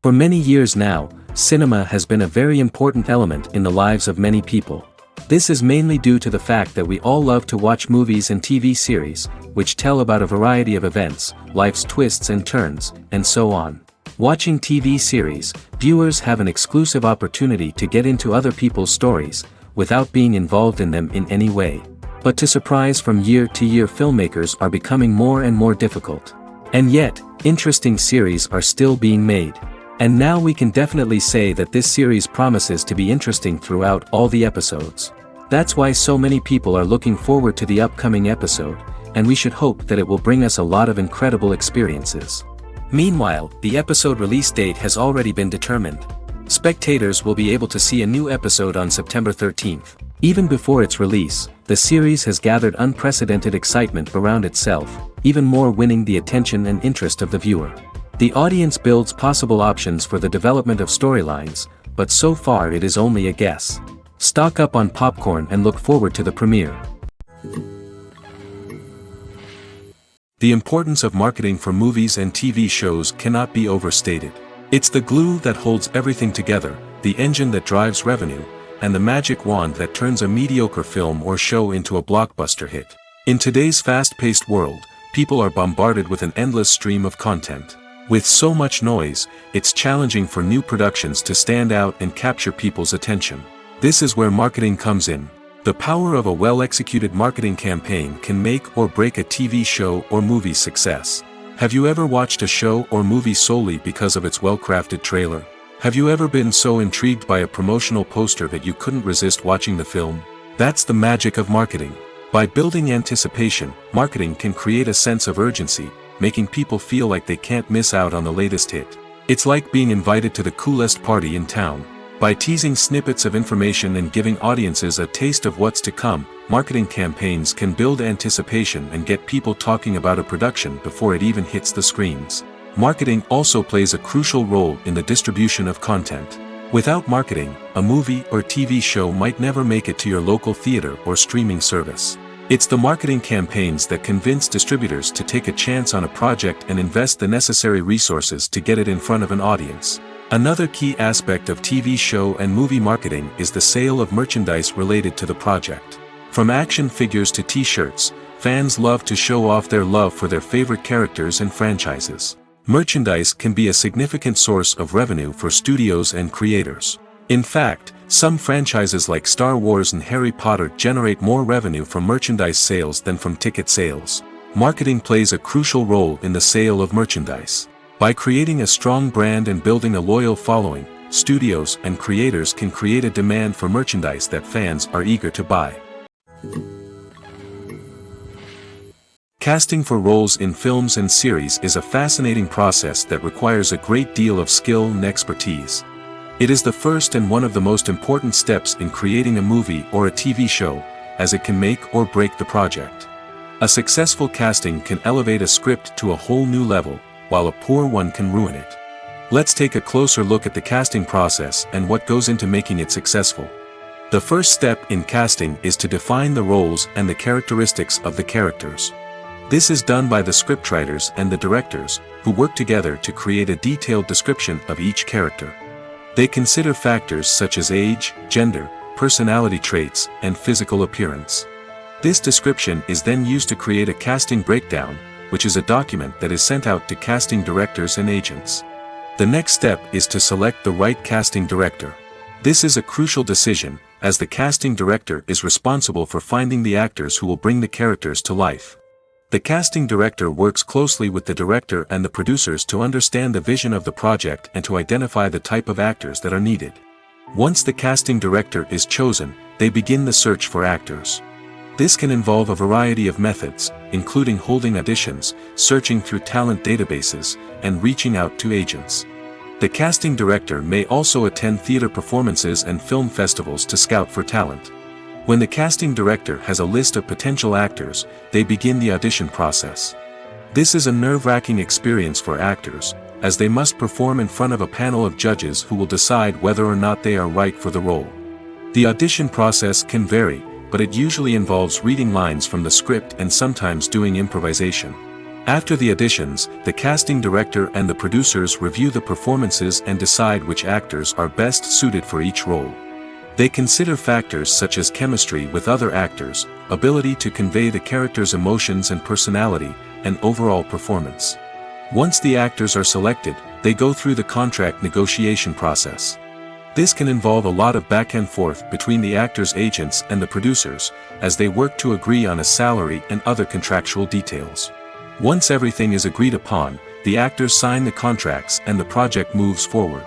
For many years now, cinema has been a very important element in the lives of many people. This is mainly due to the fact that we all love to watch movies and TV series, which tell about a variety of events, life's twists and turns, and so on. Watching TV series, viewers have an exclusive opportunity to get into other people's stories, without being involved in them in any way. But to surprise from year to year, filmmakers are becoming more and more difficult. And yet, interesting series are still being made. And now we can definitely say that this series promises to be interesting throughout all the episodes. That's why so many people are looking forward to the upcoming episode, and we should hope that it will bring us a lot of incredible experiences. Meanwhile, the episode release date has already been determined. Spectators will be able to see a new episode on September 13th. Even before its release, the series has gathered unprecedented excitement around itself, even more winning the attention and interest of the viewer. The audience builds possible options for the development of storylines, but so far it is only a guess. Stock up on popcorn and look forward to the premiere. The importance of marketing for movies and TV shows cannot be overstated. It's the glue that holds everything together, the engine that drives revenue, and the magic wand that turns a mediocre film or show into a blockbuster hit. In today's fast-paced world, people are bombarded with an endless stream of content. With so much noise, it's challenging for new productions to stand out and capture people's attention. This is where marketing comes in. The power of a well-executed marketing campaign can make or break a TV show or movie's success. Have you ever watched a show or movie solely because of its well-crafted trailer? Have you ever been so intrigued by a promotional poster that you couldn't resist watching the film? That's the magic of marketing. By building anticipation, marketing can create a sense of urgency, making people feel like they can't miss out on the latest hit. It's like being invited to the coolest party in town. By teasing snippets of information and giving audiences a taste of what's to come, marketing campaigns can build anticipation and get people talking about a production before it even hits the screens. Marketing also plays a crucial role in the distribution of content. Without marketing, a movie or TV show might never make it to your local theater or streaming service. It's the marketing campaigns that convince distributors to take a chance on a project and invest the necessary resources to get it in front of an audience. Another key aspect of TV show and movie marketing is the sale of merchandise related to the project. From action figures to t-shirts, fans love to show off their love for their favorite characters and franchises. Merchandise can be a significant source of revenue for studios and creators. In fact, some franchises like Star Wars and Harry Potter generate more revenue from merchandise sales than from ticket sales. Marketing plays a crucial role in the sale of merchandise. By creating a strong brand and building a loyal following, studios and creators can create a demand for merchandise that fans are eager to buy. Casting for roles in films and series is a fascinating process that requires a great deal of skill and expertise. It is the first and one of the most important steps in creating a movie or a TV show, as it can make or break the project. A successful casting can elevate a script to a whole new level, while a poor one can ruin it. Let's take a closer look at the casting process and what goes into making it successful. The first step in casting is to define the roles and the characteristics of the characters. This is done by the scriptwriters and the directors, who work together to create a detailed description of each character. They consider factors such as age, gender, personality traits, and physical appearance. This description is then used to create a casting breakdown, which is a document that is sent out to casting directors and agents. The next step is to select the right casting director. This is a crucial decision, as the casting director is responsible for finding the actors who will bring the characters to life. The casting director works closely with the director and the producers to understand the vision of the project and to identify the type of actors that are needed. Once the casting director is chosen, they begin the search for actors. This can involve a variety of methods, including holding auditions, searching through talent databases, and reaching out to agents. The casting director may also attend theater performances and film festivals to scout for talent. When the casting director has a list of potential actors, they begin the audition process. This is a nerve-wracking experience for actors, as they must perform in front of a panel of judges who will decide whether or not they are right for the role. The audition process can vary, but it usually involves reading lines from the script and sometimes doing improvisation. After the auditions, the casting director and the producers review the performances and decide which actors are best suited for each role. They consider factors such as chemistry with other actors, ability to convey the character's emotions and personality, and overall performance. Once the actors are selected, they go through the contract negotiation process. This can involve a lot of back and forth between the actors' agents and the producers, as they work to agree on a salary and other contractual details. Once everything is agreed upon, the actors sign the contracts and the project moves forward.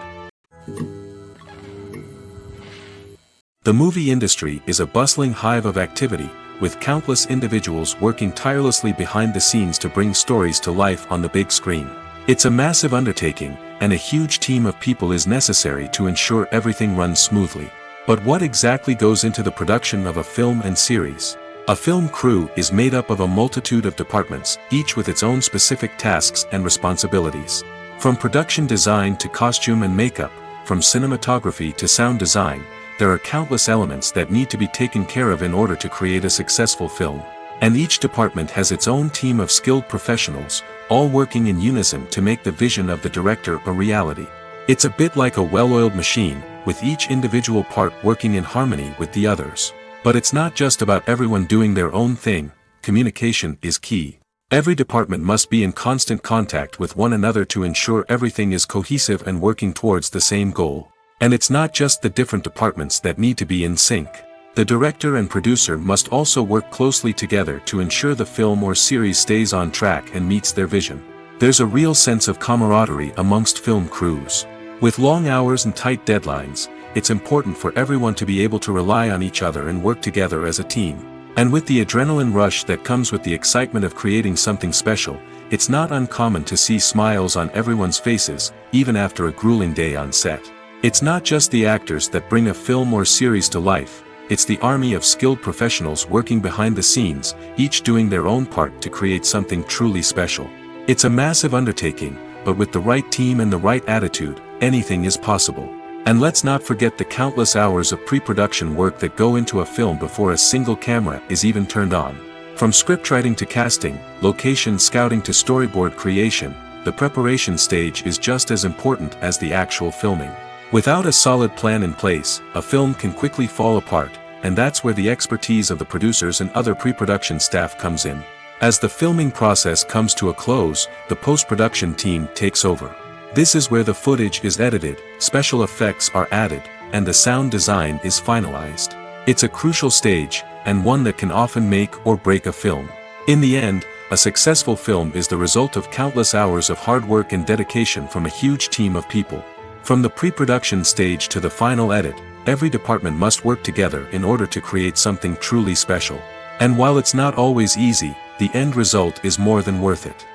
The movie industry is a bustling hive of activity, with countless individuals working tirelessly behind the scenes to bring stories to life on the big screen. It's a massive undertaking, and a huge team of people is necessary to ensure everything runs smoothly. But what exactly goes into the production of a film and series? A film crew is made up of a multitude of departments, each with its own specific tasks and responsibilities. From production design to costume and makeup, from cinematography to sound design, there are countless elements that need to be taken care of in order to create a successful film. And each department has its own team of skilled professionals, all working in unison to make the vision of the director a reality. It's a bit like a well-oiled machine, with each individual part working in harmony with the others. But it's not just about everyone doing their own thing. Communication is key. Every department must be in constant contact with one another to ensure everything is cohesive and working towards the same goal. And it's not just the different departments that need to be in sync. The director and producer must also work closely together to ensure the film or series stays on track and meets their vision. There's a real sense of camaraderie amongst film crews. With long hours and tight deadlines, it's important for everyone to be able to rely on each other and work together as a team. And with the adrenaline rush that comes with the excitement of creating something special, it's not uncommon to see smiles on everyone's faces, even after a grueling day on set. It's not just the actors that bring a film or series to life, it's the army of skilled professionals working behind the scenes, each doing their own part to create something truly special. It's a massive undertaking, but with the right team and the right attitude, anything is possible. And let's not forget the countless hours of pre-production work that go into a film before a single camera is even turned on. From scriptwriting to casting, location scouting to storyboard creation, the preparation stage is just as important as the actual filming. Without a solid plan in place, a film can quickly fall apart, and that's where the expertise of the producers and other pre-production staff comes in. As the filming process comes to a close, the post-production team takes over. This is where the footage is edited, special effects are added, and the sound design is finalized. It's a crucial stage, and one that can often make or break a film. In the end, a successful film is the result of countless hours of hard work and dedication from a huge team of people. From the pre-production stage to the final edit, every department must work together in order to create something truly special. And while it's not always easy, the end result is more than worth it.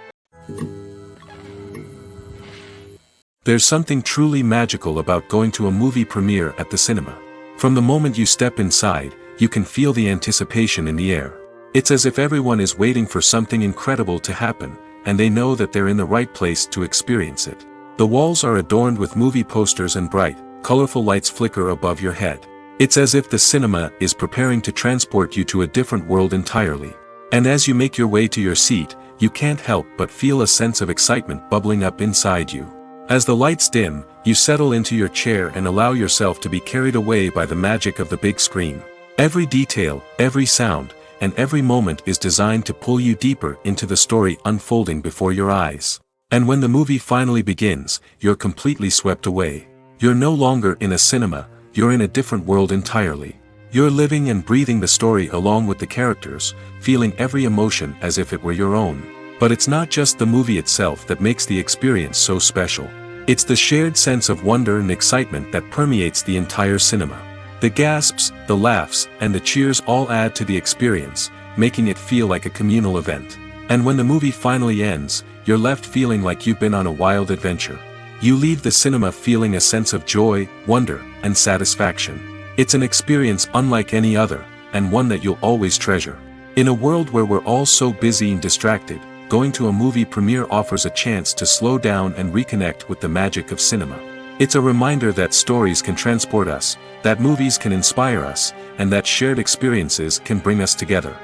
There's something truly magical about going to a movie premiere at the cinema. From the moment you step inside, you can feel the anticipation in the air. It's as if everyone is waiting for something incredible to happen, and they know that they're in the right place to experience it. The walls are adorned with movie posters and bright, colorful lights flicker above your head. It's as if the cinema is preparing to transport you to a different world entirely. And as you make your way to your seat, you can't help but feel a sense of excitement bubbling up inside you. As the lights dim, you settle into your chair and allow yourself to be carried away by the magic of the big screen. Every detail, every sound, and every moment is designed to pull you deeper into the story unfolding before your eyes. And when the movie finally begins, you're completely swept away. You're no longer in a cinema, you're in a different world entirely. You're living and breathing the story along with the characters, feeling every emotion as if it were your own. But it's not just the movie itself that makes the experience so special. It's the shared sense of wonder and excitement that permeates the entire cinema. The gasps, the laughs, and the cheers all add to the experience, making it feel like a communal event. And when the movie finally ends, you're left feeling like you've been on a wild adventure. You leave the cinema feeling a sense of joy, wonder, and satisfaction. It's an experience unlike any other, and one that you'll always treasure. In a world where we're all so busy and distracted, going to a movie premiere offers a chance to slow down and reconnect with the magic of cinema. It's a reminder that stories can transport us, that movies can inspire us, and that shared experiences can bring us together.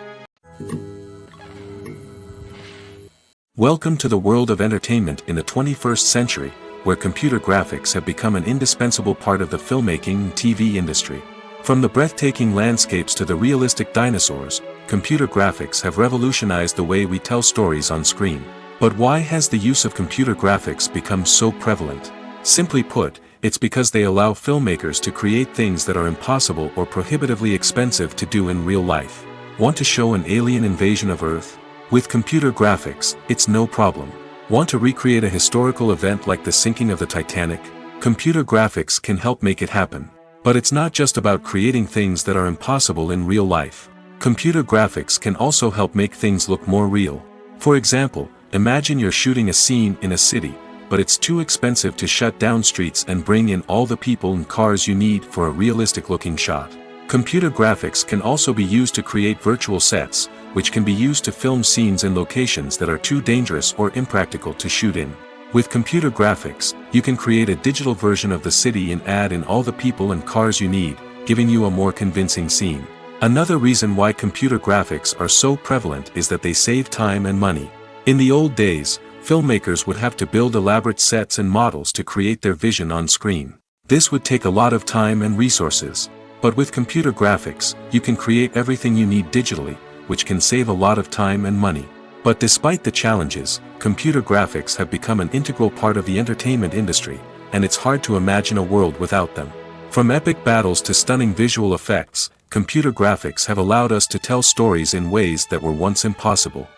Welcome to the world of entertainment in the 21st century, where computer graphics have become an indispensable part of the filmmaking and TV industry. From the breathtaking landscapes to the realistic dinosaurs, computer graphics have revolutionized the way we tell stories on screen. But why has the use of computer graphics become so prevalent? Simply put, it's because they allow filmmakers to create things that are impossible or prohibitively expensive to do in real life. Want to show an alien invasion of Earth? With computer graphics, it's no problem. Want to recreate a historical event like the sinking of the Titanic? Computer graphics can help make it happen. But it's not just about creating things that are impossible in real life. Computer graphics can also help make things look more real. For example, imagine you're shooting a scene in a city, but it's too expensive to shut down streets and bring in all the people and cars you need for a realistic-looking shot. Computer graphics can also be used to create virtual sets, which can be used to film scenes in locations that are too dangerous or impractical to shoot in. With computer graphics, you can create a digital version of the city and add in all the people and cars you need, giving you a more convincing scene. Another reason why computer graphics are so prevalent is that they save time and money. In the old days, filmmakers would have to build elaborate sets and models to create their vision on screen. This would take a lot of time and resources. But with computer graphics, you can create everything you need digitally, which can save a lot of time and money. But despite the challenges, computer graphics have become an integral part of the entertainment industry, and it's hard to imagine a world without them. From epic battles to stunning visual effects, computer graphics have allowed us to tell stories in ways that were once impossible.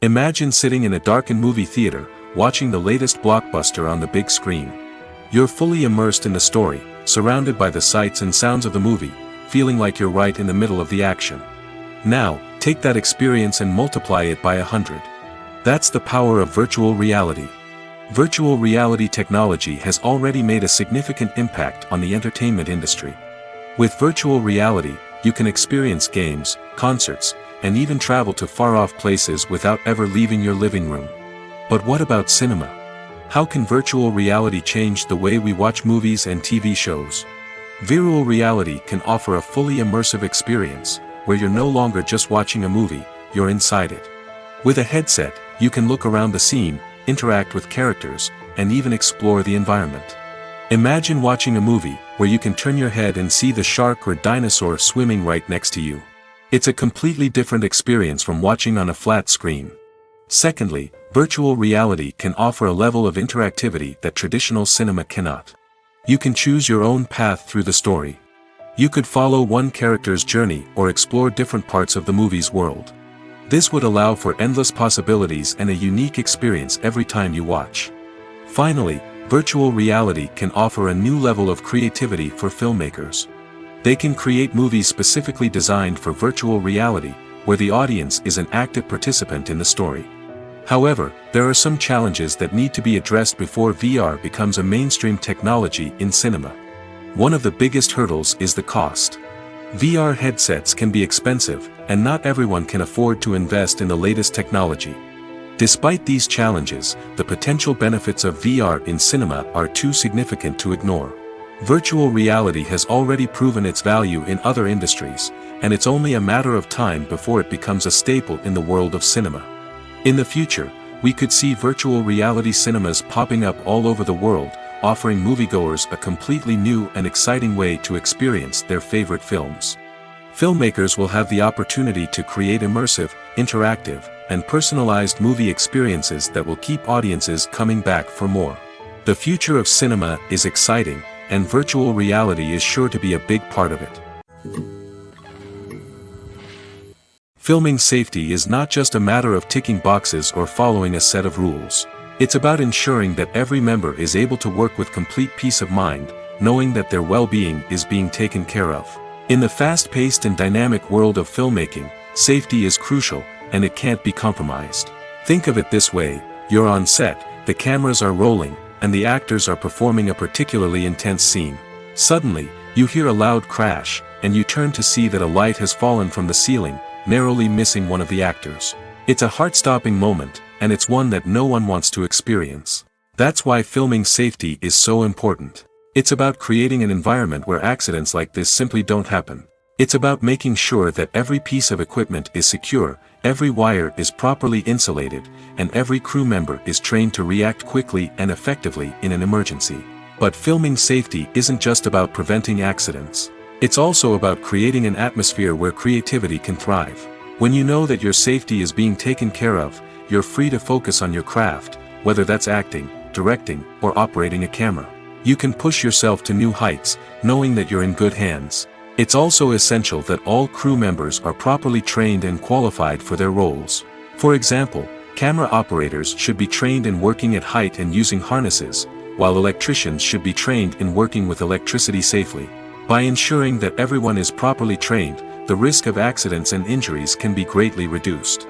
Imagine sitting in a darkened movie theater, watching the latest blockbuster on the big screen. You're fully immersed in the story, surrounded by the sights and sounds of the movie, feeling like you're right in the middle of the action. Now, take that experience and multiply it by 100. That's the power of virtual reality. Virtual reality technology has already made a significant impact on the entertainment industry. With virtual reality, you can experience games, concerts, and even travel to far-off places without ever leaving your living room. But what about cinema? How can virtual reality change the way we watch movies and TV shows? Virtual reality can offer a fully immersive experience, where you're no longer just watching a movie, you're inside it. With a headset, you can look around the scene, interact with characters, and even explore the environment. Imagine watching a movie, where you can turn your head and see the shark or dinosaur swimming right next to you. It's a completely different experience from watching on a flat screen. Secondly, virtual reality can offer a level of interactivity that traditional cinema cannot. You can choose your own path through the story. You could follow one character's journey or explore different parts of the movie's world. This would allow for endless possibilities and a unique experience every time you watch. Finally, virtual reality can offer a new level of creativity for filmmakers. They can create movies specifically designed for virtual reality, where the audience is an active participant in the story. However, there are some challenges that need to be addressed before VR becomes a mainstream technology in cinema. One of the biggest hurdles is the cost. VR headsets can be expensive, and not everyone can afford to invest in the latest technology. Despite these challenges, the potential benefits of VR in cinema are too significant to ignore. Virtual reality has already proven its value in other industries, and it's only a matter of time before it becomes a staple in the world of cinema. In the future, we could see virtual reality cinemas popping up all over the world, offering moviegoers a completely new and exciting way to experience their favorite films. Filmmakers will have the opportunity to create immersive, interactive, and personalized movie experiences that will keep audiences coming back for more. The future of cinema is exciting, and virtual reality is sure to be a big part of it. Filming safety is not just a matter of ticking boxes or following a set of rules. It's about ensuring that every member is able to work with complete peace of mind, knowing that their well-being is being taken care of. In the fast-paced and dynamic world of filmmaking, safety is crucial, and it can't be compromised. Think of it this way: you're on set, the cameras are rolling, and the actors are performing a particularly intense scene. Suddenly, you hear a loud crash, and you turn to see that a light has fallen from the ceiling, narrowly missing one of the actors. It's a heart-stopping moment, and it's one that no one wants to experience. That's why filming safety is so important. It's about creating an environment where accidents like this simply don't happen. It's about making sure that every piece of equipment is secure, every wire is properly insulated, and every crew member is trained to react quickly and effectively in an emergency. But filming safety isn't just about preventing accidents. It's also about creating an atmosphere where creativity can thrive. When you know that your safety is being taken care of, you're free to focus on your craft, whether that's acting, directing, or operating a camera. You can push yourself to new heights, knowing that you're in good hands. It's also essential that all crew members are properly trained and qualified for their roles. For example, camera operators should be trained in working at height and using harnesses, while electricians should be trained in working with electricity safely. By ensuring that everyone is properly trained, the risk of accidents and injuries can be greatly reduced.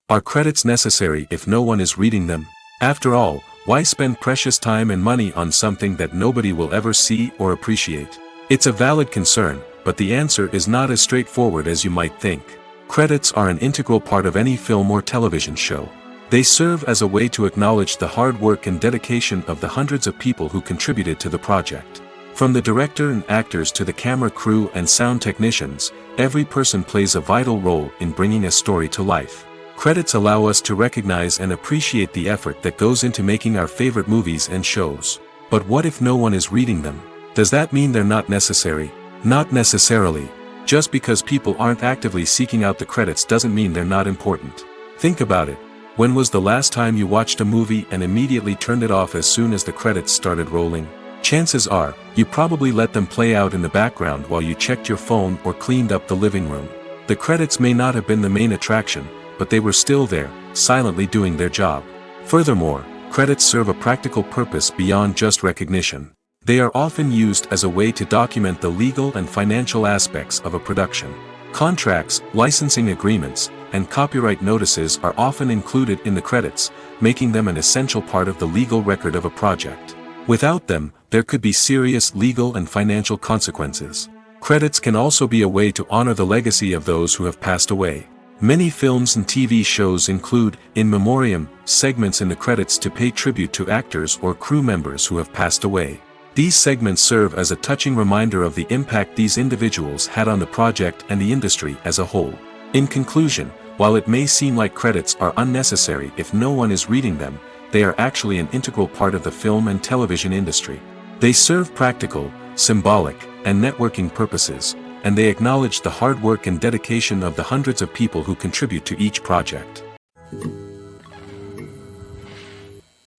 Are credits necessary if no one is reading them? After all, why spend precious time and money on something that nobody will ever see or appreciate? It's a valid concern, but the answer is not as straightforward as you might think. Credits are an integral part of any film or television show. They serve as a way to acknowledge the hard work and dedication of the hundreds of people who contributed to the project. From the director and actors to the camera crew and sound technicians, every person plays a vital role in bringing a story to life. Credits allow us to recognize and appreciate the effort that goes into making our favorite movies and shows. But what if no one is reading them? Does that mean they're not necessary? Not necessarily. Just because people aren't actively seeking out the credits doesn't mean they're not important. Think about it. When was the last time you watched a movie and immediately turned it off as soon as the credits started rolling? Chances are, you probably let them play out in the background while you checked your phone or cleaned up the living room. The credits may not have been the main attraction, but they were still there, silently doing their job. Furthermore, credits serve a practical purpose beyond just recognition. They are often used as a way to document the legal and financial aspects of a production. Contracts, licensing agreements, and copyright notices are often included in the credits, making them an essential part of the legal record of a project. Without them, there could be serious legal and financial consequences. Credits can also be a way to honor the legacy of those who have passed away. Many films and TV shows include, in memoriam, segments in the credits to pay tribute to actors or crew members who have passed away. These segments serve as a touching reminder of the impact these individuals had on the project and the industry as a whole. In conclusion, while it may seem like credits are unnecessary if no one is reading them, they are actually an integral part of the film and television industry. They serve practical, symbolic, and networking purposes, and they acknowledge the hard work and dedication of the hundreds of people who contribute to each project.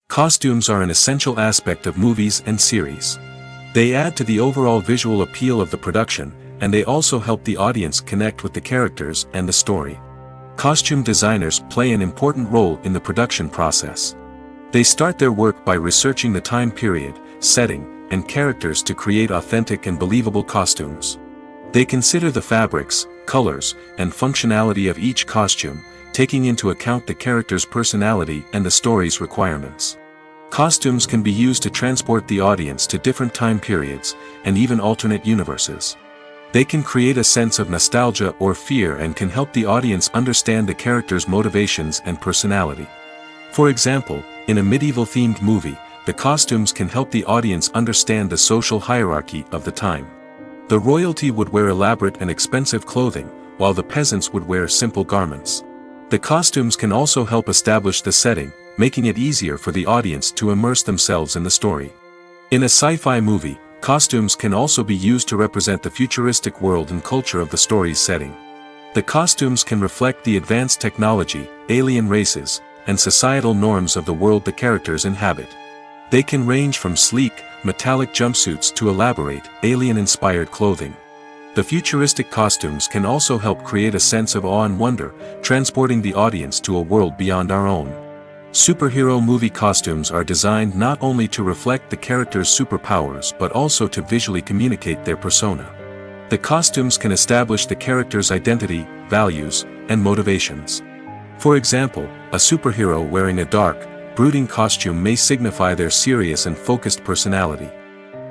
Costumes are an essential aspect of movies and series. They add to the overall visual appeal of the production, and they also help the audience connect with the characters and the story. Costume designers play an important role in the production process. They start their work by researching the time period, setting, and characters to create authentic and believable costumes. They consider the fabrics, colors, and functionality of each costume, taking into account the character's personality and the story's requirements. Costumes can be used to transport the audience to different time periods, and even alternate universes. They can create a sense of nostalgia or fear and can help the audience understand the character's motivations and personality. For example, in a medieval-themed movie, the costumes can help the audience understand the social hierarchy of the time. The royalty would wear elaborate and expensive clothing, while the peasants would wear simple garments. The costumes can also help establish the setting, making it easier for the audience to immerse themselves in the story. In a sci-fi movie, costumes can also be used to represent the futuristic world and culture of the story's setting. The costumes can reflect the advanced technology, alien races, and societal norms of the world the characters inhabit. They can range from sleek, metallic jumpsuits to elaborate, alien-inspired clothing. The futuristic costumes can also help create a sense of awe and wonder, transporting the audience to a world beyond our own. Superhero movie costumes are designed not only to reflect the character's superpowers but also to visually communicate their persona. The costumes can establish the character's identity, values, and motivations. For example, a superhero wearing a dark, brooding costume may signify their serious and focused personality.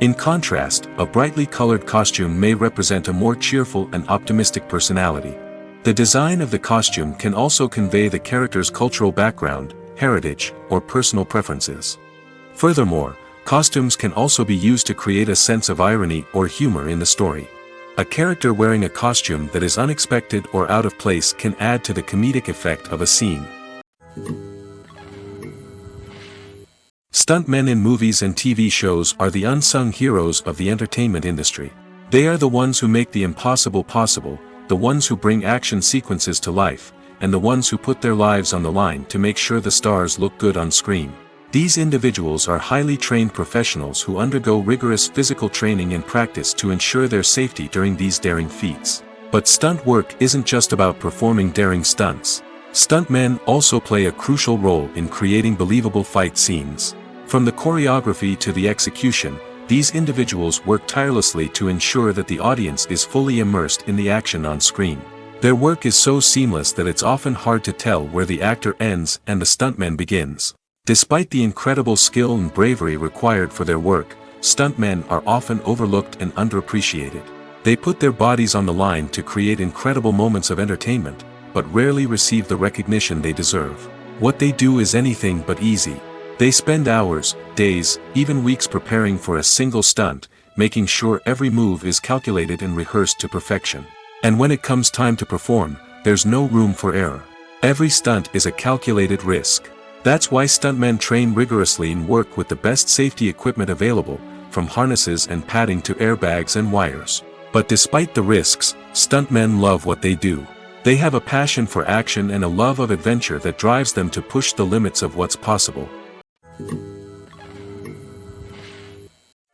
In contrast, a brightly colored costume may represent a more cheerful and optimistic personality. The design of the costume can also convey the character's cultural background, heritage, or personal preferences. Furthermore, costumes can also be used to create a sense of irony or humor in the story. A character wearing a costume that is unexpected or out of place can add to the comedic effect of a scene. Stuntmen in movies and TV shows are the unsung heroes of the entertainment industry. They are the ones who make the impossible possible, the ones who bring action sequences to life, and the ones who put their lives on the line to make sure the stars look good on screen. These individuals are highly trained professionals who undergo rigorous physical training and practice to ensure their safety during these daring feats. But stunt work isn't just about performing daring stunts. Stuntmen also play a crucial role in creating believable fight scenes. From the choreography to the execution, these individuals work tirelessly to ensure that the audience is fully immersed in the action on screen. Their work is so seamless that it's often hard to tell where the actor ends and the stuntman begins. Despite the incredible skill and bravery required for their work, stuntmen are often overlooked and underappreciated. They put their bodies on the line to create incredible moments of entertainment, but rarely receive the recognition they deserve. What they do is anything but easy. They spend hours, days, even weeks preparing for a single stunt, making sure every move is calculated and rehearsed to perfection. And when it comes time to perform, there's no room for error. Every stunt is a calculated risk. That's why stuntmen train rigorously and work with the best safety equipment available, from harnesses and padding to airbags and wires. But despite the risks, stuntmen love what they do. They have a passion for action and a love of adventure that drives them to push the limits of what's possible.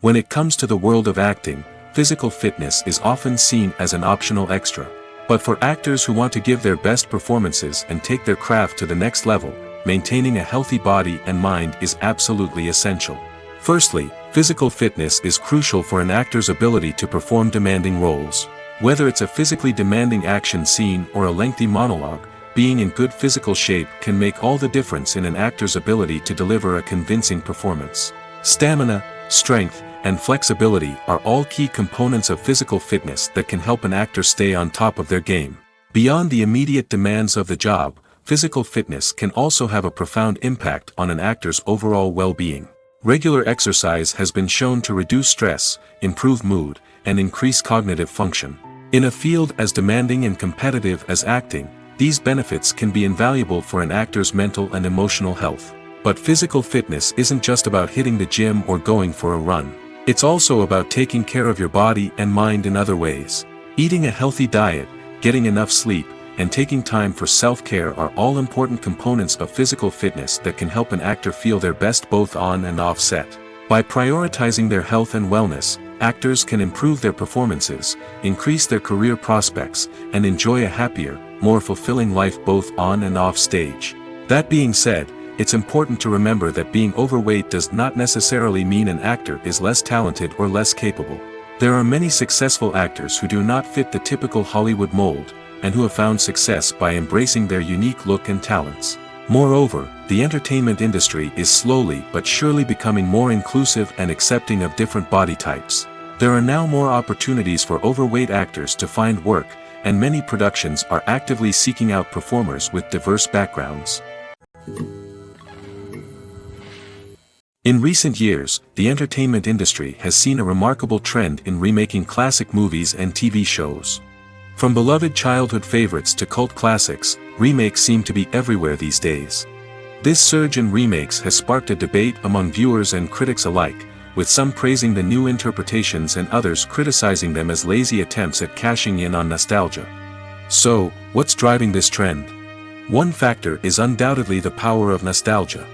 When it comes to the world of acting, physical fitness is often seen as an optional extra. But for actors who want to give their best performances and take their craft to the next level, maintaining a healthy body and mind is absolutely essential. Firstly, physical fitness is crucial for an actor's ability to perform demanding roles. Whether it's a physically demanding action scene or a lengthy monologue, being in good physical shape can make all the difference in an actor's ability to deliver a convincing performance. Stamina, strength, and flexibility are all key components of physical fitness that can help an actor stay on top of their game. Beyond the immediate demands of the job, physical fitness can also have a profound impact on an actor's overall well-being. Regular exercise has been shown to reduce stress, improve mood, and increase cognitive function. In a field as demanding and competitive as acting, these benefits can be invaluable for an actor's mental and emotional health. But physical fitness isn't just about hitting the gym or going for a run. It's also about taking care of your body and mind in other ways. Eating a healthy diet, getting enough sleep, and taking time for self-care are all important components of physical fitness that can help an actor feel their best both on and off set. By prioritizing their health and wellness, actors can improve their performances, increase their career prospects, and enjoy a happier, more fulfilling life both on and off stage. That being said, it's important to remember that being overweight does not necessarily mean an actor is less talented or less capable. There are many successful actors who do not fit the typical Hollywood mold, and who have found success by embracing their unique look and talents. Moreover, the entertainment industry is slowly but surely becoming more inclusive and accepting of different body types. There are now more opportunities for overweight actors to find work, and many productions are actively seeking out performers with diverse backgrounds. In recent years, the entertainment industry has seen a remarkable trend in remaking classic movies and TV shows. From beloved childhood favorites to cult classics, remakes seem to be everywhere these days. This surge in remakes has sparked a debate among viewers and critics alike, with some praising the new interpretations and others criticizing them as lazy attempts at cashing in on nostalgia. So, what's driving this trend? One factor is undoubtedly the power of nostalgia.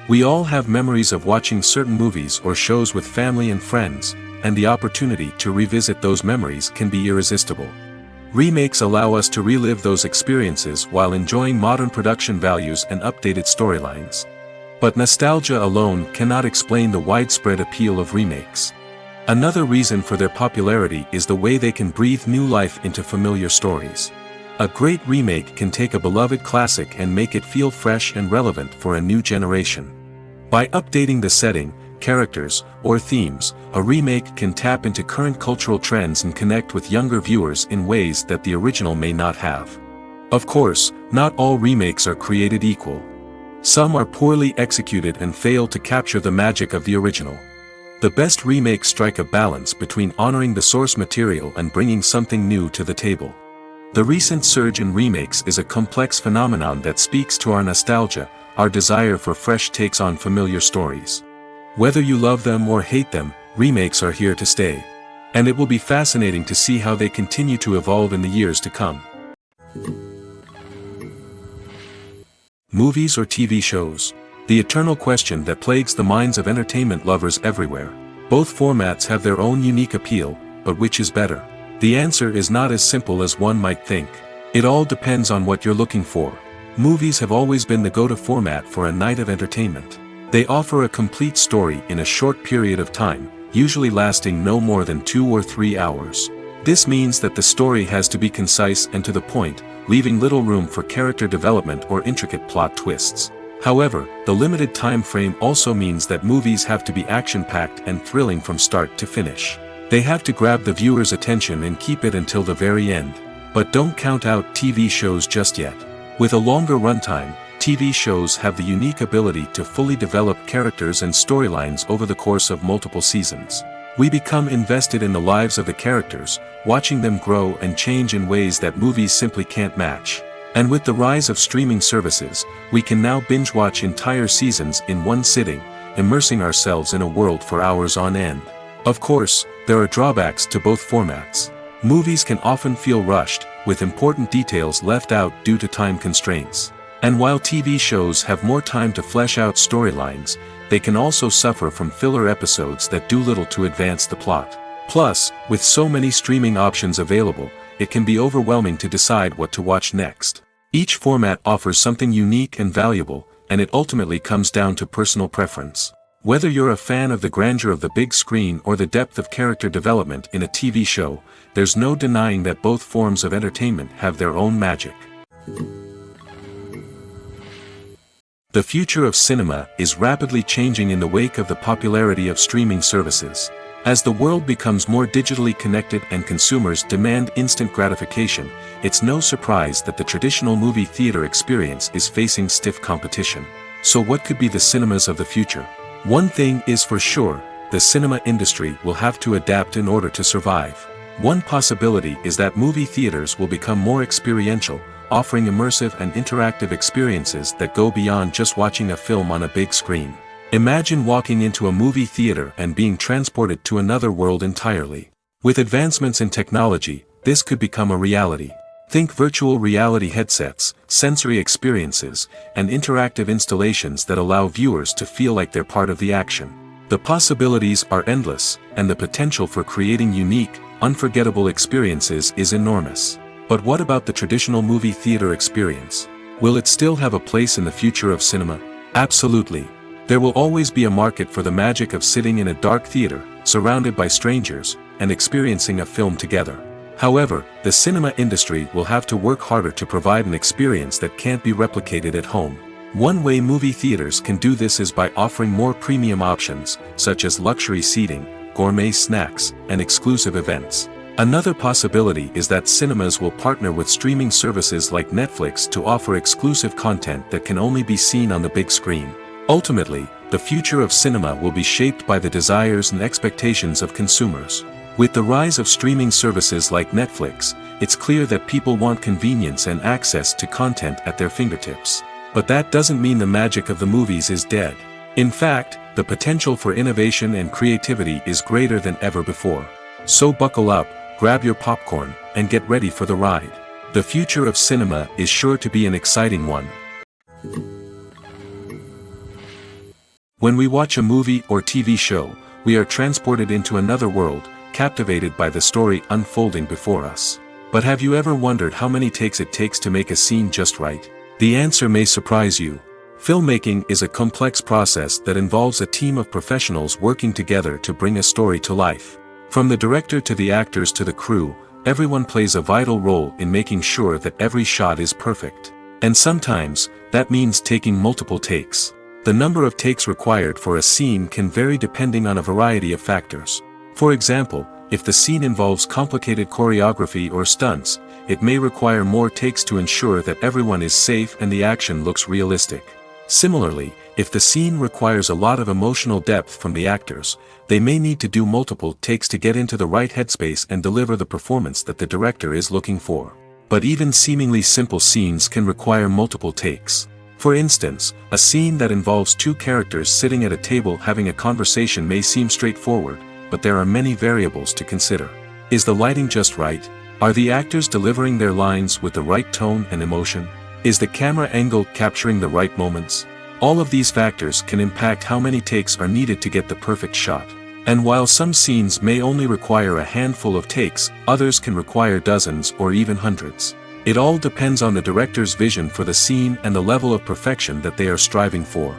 We all have memories of watching certain movies or shows with family and friends, and the opportunity to revisit those memories can be irresistible. Remakes allow us to relive those experiences while enjoying modern production values and updated storylines. But nostalgia alone cannot explain the widespread appeal of remakes. Another reason for their popularity is the way they can breathe new life into familiar stories. A great remake can take a beloved classic and make it feel fresh and relevant for a new generation. By updating the setting, characters, or themes, a remake can tap into current cultural trends and connect with younger viewers in ways that the original may not have. Of course, not all remakes are created equal. Some are poorly executed and fail to capture the magic of the original. The best remakes strike a balance between honoring the source material and bringing something new to the table. The recent surge in remakes is a complex phenomenon that speaks to our nostalgia, our desire for fresh takes on familiar stories. Whether you love them or hate them, remakes are here to stay. And it will be fascinating to see how they continue to evolve in the years to come. Movies or TV shows? The eternal question that plagues the minds of entertainment lovers everywhere. Both formats have their own unique appeal, but which is better? The answer is not as simple as one might think. It all depends on what you're looking for. Movies have always been the go-to format for a night of entertainment. They offer a complete story in a short period of time, usually lasting no more than 2 or 3 hours. This means that the story has to be concise and to the point, leaving little room for character development or intricate plot twists. However, the limited time frame also means that movies have to be action-packed and thrilling from start to finish. They have to grab the viewer's attention and keep it until the very end. But don't count out TV shows just yet. With a longer runtime, TV shows have the unique ability to fully develop characters and storylines over the course of multiple seasons. We become invested in the lives of the characters, watching them grow and change in ways that movies simply can't match. And with the rise of streaming services, we can now binge-watch entire seasons in one sitting, immersing ourselves in a world for hours on end. Of course, there are drawbacks to both formats. Movies can often feel rushed, with important details left out due to time constraints. And while TV shows have more time to flesh out storylines, they can also suffer from filler episodes that do little to advance the plot. Plus, with so many streaming options available, it can be overwhelming to decide what to watch next. Each format offers something unique and valuable, and it ultimately comes down to personal preference. Whether you're a fan of the grandeur of the big screen or the depth of character development in a TV show, there's no denying that both forms of entertainment have their own magic. The future of cinema is rapidly changing in the wake of the popularity of streaming services. As the world becomes more digitally connected and consumers demand instant gratification, it's no surprise that the traditional movie theater experience is facing stiff competition. So what could be the cinemas of the future? One thing is for sure, the cinema industry will have to adapt in order to survive. One possibility is that movie theaters will become more experiential, offering immersive and interactive experiences that go beyond just watching a film on a big screen. Imagine walking into a movie theater and being transported to another world entirely. With advancements in technology, this could become a reality. Think virtual reality headsets, sensory experiences, and interactive installations that allow viewers to feel like they're part of the action. The possibilities are endless, and the potential for creating unique, unforgettable experiences is enormous. But what about the traditional movie theater experience? Will it still have a place in the future of cinema? Absolutely. There will always be a market for the magic of sitting in a dark theater, surrounded by strangers, and experiencing a film together. However, the cinema industry will have to work harder to provide an experience that can't be replicated at home. One way movie theaters can do this is by offering more premium options, such as luxury seating, gourmet snacks, and exclusive events. Another possibility is that cinemas will partner with streaming services like Netflix to offer exclusive content that can only be seen on the big screen. Ultimately, the future of cinema will be shaped by the desires and expectations of consumers. With the rise of streaming services like Netflix, it's clear that people want convenience and access to content at their fingertips. But that doesn't mean the magic of the movies is dead. In fact, the potential for innovation and creativity is greater than ever before. So buckle up, grab your popcorn, and get ready for the ride. The future of cinema is sure to be an exciting one. When we watch a movie or TV show, we are transported into another world, captivated by the story unfolding before us. But have you ever wondered how many takes it takes to make a scene just right? The answer may surprise you. Filmmaking is a complex process that involves a team of professionals working together to bring a story to life. From the director to the actors to the crew, everyone plays a vital role in making sure that every shot is perfect. And sometimes, that means taking multiple takes. The number of takes required for a scene can vary depending on a variety of factors. For example, if the scene involves complicated choreography or stunts, it may require more takes to ensure that everyone is safe and the action looks realistic. Similarly, If the scene requires a lot of emotional depth from the actors, they may need to do multiple takes to get into the right headspace and deliver the performance that the director is looking for. But even seemingly simple scenes can require multiple takes. For instance, a scene that involves two characters sitting at a table having a conversation may seem straightforward, but there are many variables to consider. Is the lighting just right? Are the actors delivering their lines with the right tone and emotion? Is the camera angle capturing the right moments? All of these factors can impact how many takes are needed to get the perfect shot. And while some scenes may only require a handful of takes, others can require dozens or even hundreds. It all depends on the director's vision for the scene and the level of perfection that they are striving for.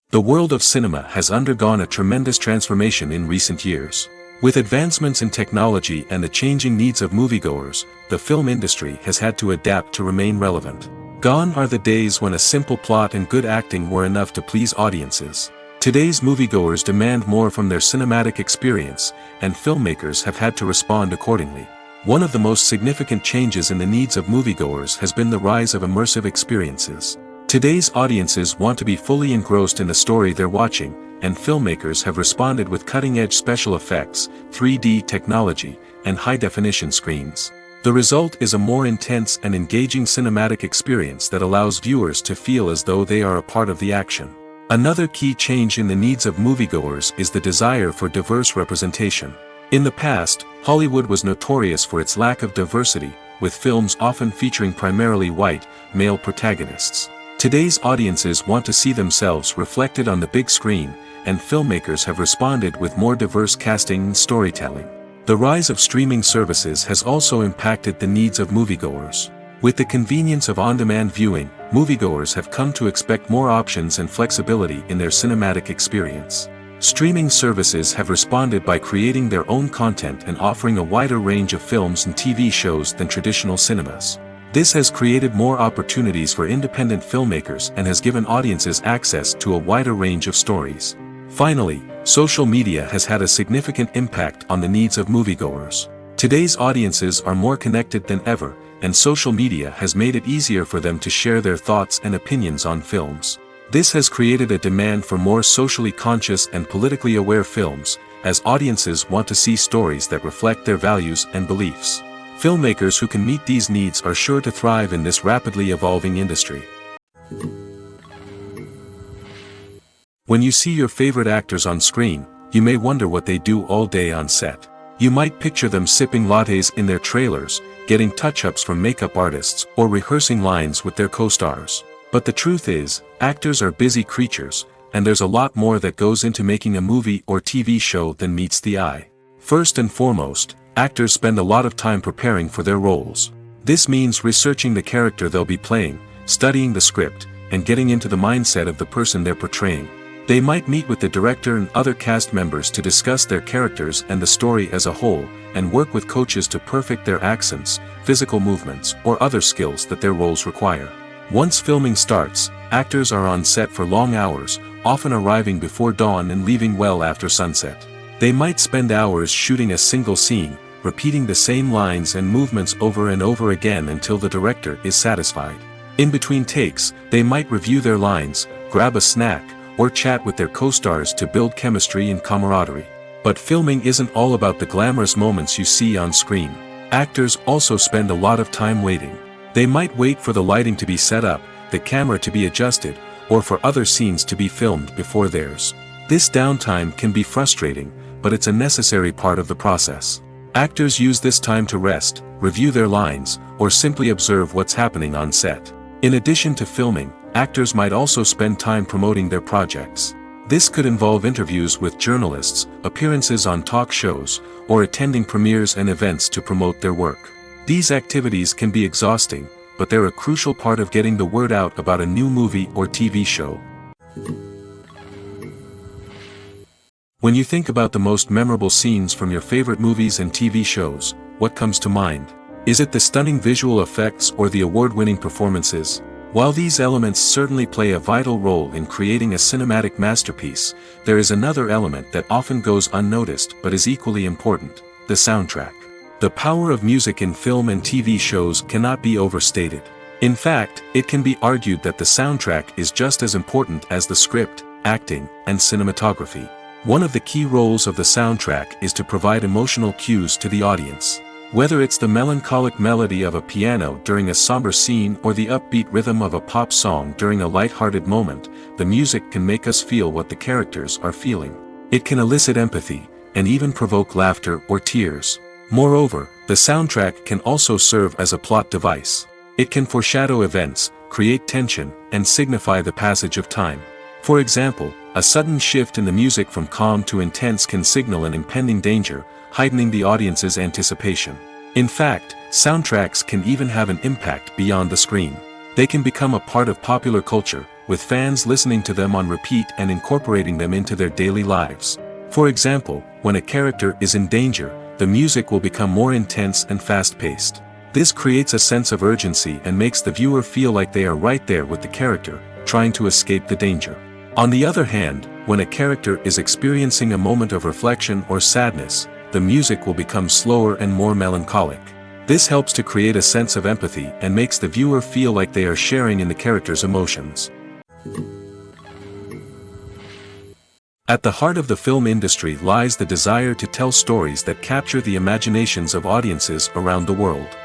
The world of cinema has undergone a tremendous transformation in recent years. With advancements in technology and the changing needs of moviegoers, the film industry has had to adapt to remain relevant. Gone are the days when a simple plot and good acting were enough to please audiences. Today's moviegoers demand more from their cinematic experience, and filmmakers have had to respond accordingly. One of the most significant changes in the needs of moviegoers has been the rise of immersive experiences. Today's audiences want to be fully engrossed in the story they're watching, and filmmakers have responded with cutting-edge special effects, 3D technology, and high-definition screens. The result is a more intense and engaging cinematic experience that allows viewers to feel as though they are a part of the action. Another key change in the needs of moviegoers is the desire for diverse representation. In the past, Hollywood was notorious for its lack of diversity, with films often featuring primarily white, male protagonists. Today's audiences want to see themselves reflected on the big screen, and filmmakers have responded with more diverse casting and storytelling. The rise of streaming services has also impacted the needs of moviegoers. With the convenience of on-demand viewing, moviegoers have come to expect more options and flexibility in their cinematic experience. Streaming services have responded by creating their own content and offering a wider range of films and TV shows than traditional cinemas. This has created more opportunities for independent filmmakers and has given audiences access to a wider range of stories. Finally, social media has had a significant impact on the needs of moviegoers. Today's audiences are more connected than ever, and social media has made it easier for them to share their thoughts and opinions on films. This has created a demand for more socially conscious and politically aware films, as audiences want to see stories that reflect their values and beliefs. Filmmakers who can meet these needs are sure to thrive in this rapidly evolving industry. When you see your favorite actors on screen, you may wonder what they do all day on set. You might picture them sipping lattes in their trailers, getting touch-ups from makeup artists, or rehearsing lines with their co-stars. But the truth is, actors are busy creatures, and there's a lot more that goes into making a movie or TV show than meets the eye. First and foremost, actors spend a lot of time preparing for their roles. This means researching the character they'll be playing, studying the script, and getting into the mindset of the person they're portraying. They might meet with the director and other cast members to discuss their characters and the story as a whole, and work with coaches to perfect their accents, physical movements, or other skills that their roles require. Once filming starts, actors are on set for long hours, often arriving before dawn and leaving well after sunset. They might spend hours shooting a single scene, repeating the same lines and movements over and over again until the director is satisfied. In between takes, they might review their lines, grab a snack, or chat with their co-stars to build chemistry and camaraderie. But filming isn't all about the glamorous moments you see on screen. Actors also spend a lot of time waiting. They might wait for the lighting to be set up, the camera to be adjusted, or for other scenes to be filmed before theirs. This downtime can be frustrating, but it's a necessary part of the process. Actors use this time to rest, review their lines, or simply observe what's happening on set. In addition to filming, actors might also spend time promoting their projects. This could involve interviews with journalists, appearances on talk shows, or attending premieres and events to promote their work. These activities can be exhausting, but they're a crucial part of getting the word out about a new movie or TV show. When you think about the most memorable scenes from your favorite movies and TV shows, what comes to mind? Is it the stunning visual effects or the award-winning performances? While these elements certainly play a vital role in creating a cinematic masterpiece, there is another element that often goes unnoticed but is equally important: the soundtrack. The power of music in film and TV shows cannot be overstated. In fact, it can be argued that the soundtrack is just as important as the script, acting, and cinematography. One of the key roles of the soundtrack is to provide emotional cues to the audience. Whether it's the melancholic melody of a piano during a somber scene or the upbeat rhythm of a pop song during a light-hearted moment, the music can make us feel what the characters are feeling. It can elicit empathy, and even provoke laughter or tears. Moreover, the soundtrack can also serve as a plot device. It can foreshadow events, create tension, and signify the passage of time. For example, a sudden shift in the music from calm to intense can signal an impending danger, heightening the audience's anticipation. In fact, soundtracks can even have an impact beyond the screen. They can become a part of popular culture, with fans listening to them on repeat and incorporating them into their daily lives. For example, when a character is in danger, the music will become more intense and fast-paced. This creates a sense of urgency and makes the viewer feel like they are right there with the character, trying to escape the danger. On the other hand, when a character is experiencing a moment of reflection or sadness, the music will become slower and more melancholic. This helps to create a sense of empathy and makes the viewer feel like they are sharing in the character's emotions. At the heart of the film industry lies the desire to tell stories that capture the imaginations of audiences around the world.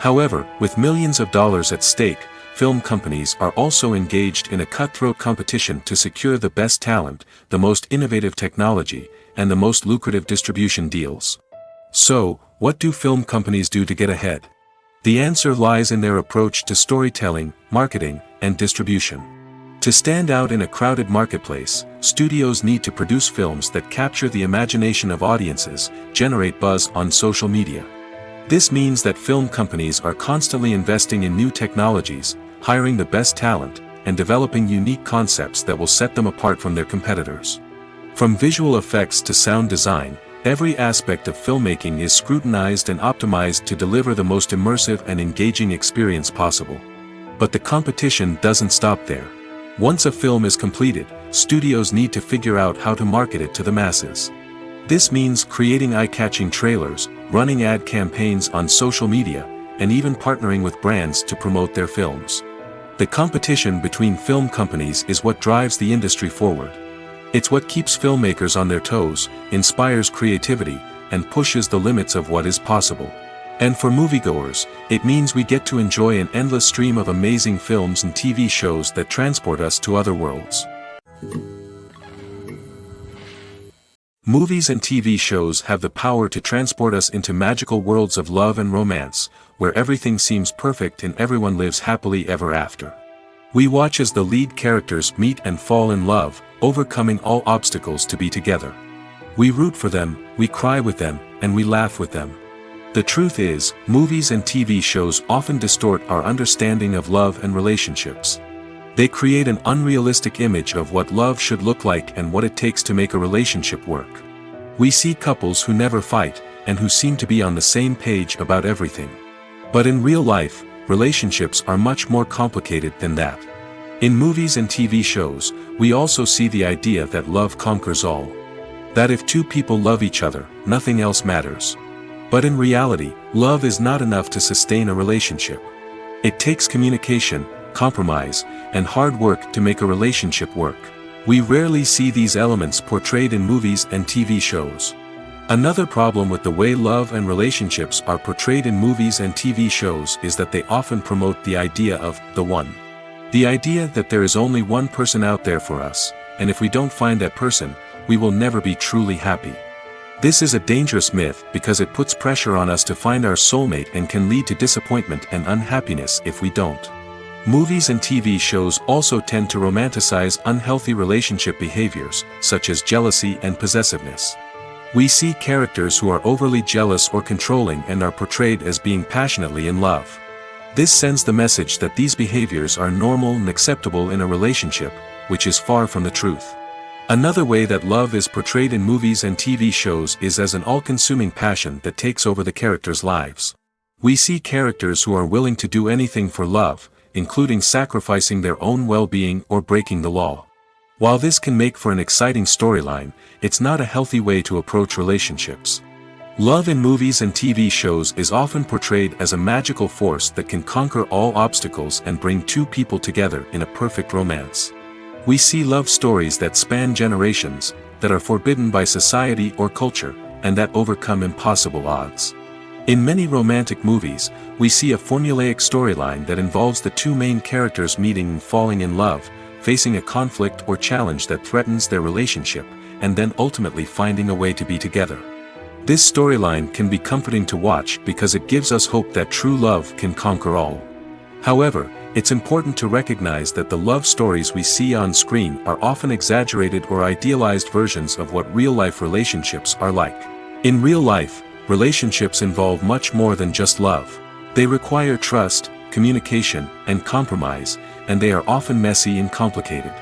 However, with millions of dollars at stake, film companies are also engaged in a cutthroat competition to secure the best talent, the most innovative technology, and the most lucrative distribution deals. So, what do film companies do to get ahead? The answer lies in their approach to storytelling, marketing, and distribution. To stand out in a crowded marketplace, studios need to produce films that capture the imagination of audiences, generate buzz on social media. This means that film companies are constantly investing in new technologies, hiring the best talent, and developing unique concepts that will set them apart from their competitors. From visual effects to sound design, every aspect of filmmaking is scrutinized and optimized to deliver the most immersive and engaging experience possible. But the competition doesn't stop there. Once a film is completed, studios need to figure out how to market it to the masses. This means creating eye-catching trailers, running ad campaigns on social media, and even partnering with brands to promote their films. The competition between film companies is what drives the industry forward. It's what keeps filmmakers on their toes, inspires creativity, and pushes the limits of what is possible. And for moviegoers, it means we get to enjoy an endless stream of amazing films and TV shows that transport us to other worlds. Movies and TV shows have the power to transport us into magical worlds of love and romance, where everything seems perfect and everyone lives happily ever after. We watch as the lead characters meet and fall in love, overcoming all obstacles to be together. We root for them, we cry with them, and we laugh with them. The truth is, movies and TV shows often distort our understanding of love and relationships. They create an unrealistic image of what love should look like and what it takes to make a relationship work. We see couples who never fight, and who seem to be on the same page about everything. But in real life, relationships are much more complicated than that. In movies and TV shows, we also see the idea that love conquers all. That if two people love each other, nothing else matters. But in reality, love is not enough to sustain a relationship. It takes communication, compromise, and hard work to make a relationship work. We rarely see these elements portrayed in movies and TV shows. Another problem with the way love and relationships are portrayed in movies and TV shows is that they often promote the idea of the one. The idea that there is only one person out there for us, and if we don't find that person, we will never be truly happy. This is a dangerous myth because it puts pressure on us to find our soulmate and can lead to disappointment and unhappiness if we don't. Movies and TV shows also tend to romanticize unhealthy relationship behaviors, such as jealousy and possessiveness. We see characters who are overly jealous or controlling and are portrayed as being passionately in love. This sends the message that these behaviors are normal and acceptable in a relationship, which is far from the truth. Another way that love is portrayed in movies and TV shows is as an all-consuming passion that takes over the characters' lives. We see characters who are willing to do anything for love, including sacrificing their own well-being or breaking the law. While this can make for an exciting storyline, it's not a healthy way to approach relationships. Love in movies and TV shows is often portrayed as a magical force that can conquer all obstacles and bring two people together in a perfect romance. We see love stories that span generations, that are forbidden by society or culture, and that overcome impossible odds. In many romantic movies, we see a formulaic storyline that involves the two main characters meeting and falling in love, facing a conflict or challenge that threatens their relationship, and then ultimately finding a way to be together. This storyline can be comforting to watch because it gives us hope that true love can conquer all. However, it's important to recognize that the love stories we see on screen are often exaggerated or idealized versions of what real-life relationships are like. In real life, relationships involve much more than just love. They require trust, communication, and compromise, and they are often messy and complicated.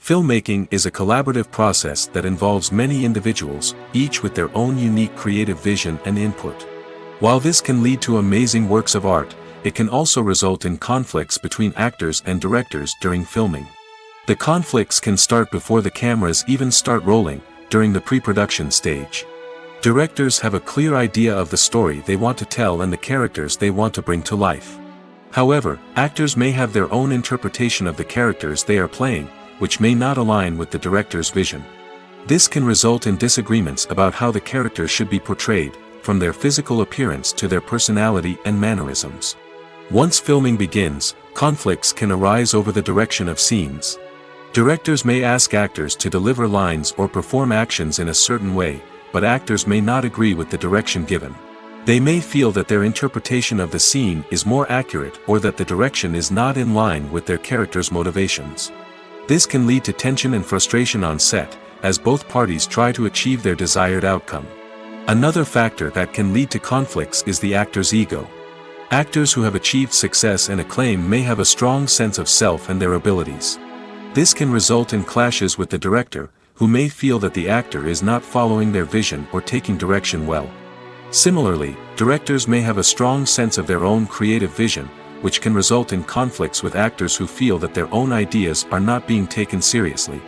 Filmmaking is a collaborative process that involves many individuals, each with their own unique creative vision and input. While this can lead to amazing works of art, it can also result in conflicts between actors and directors during filming. The conflicts can start before the cameras even start rolling, during the pre-production stage. Directors have a clear idea of the story they want to tell and the characters they want to bring to life. However, actors may have their own interpretation of the characters they are playing, which may not align with the director's vision. This can result in disagreements about how the characters should be portrayed, from their physical appearance to their personality and mannerisms. Once filming begins, conflicts can arise over the direction of scenes. Directors may ask actors to deliver lines or perform actions in a certain way, but actors may not agree with the direction given. They may feel that their interpretation of the scene is more accurate or that the direction is not in line with their character's motivations. This can lead to tension and frustration on set, as both parties try to achieve their desired outcome. Another factor that can lead to conflicts is the actor's ego. Actors who have achieved success and acclaim may have a strong sense of self and their abilities. This can result in clashes with the director, who may feel that the actor is not following their vision or taking direction well. Similarly, directors may have a strong sense of their own creative vision, which can result in conflicts with actors who feel that their own ideas are not being taken seriously.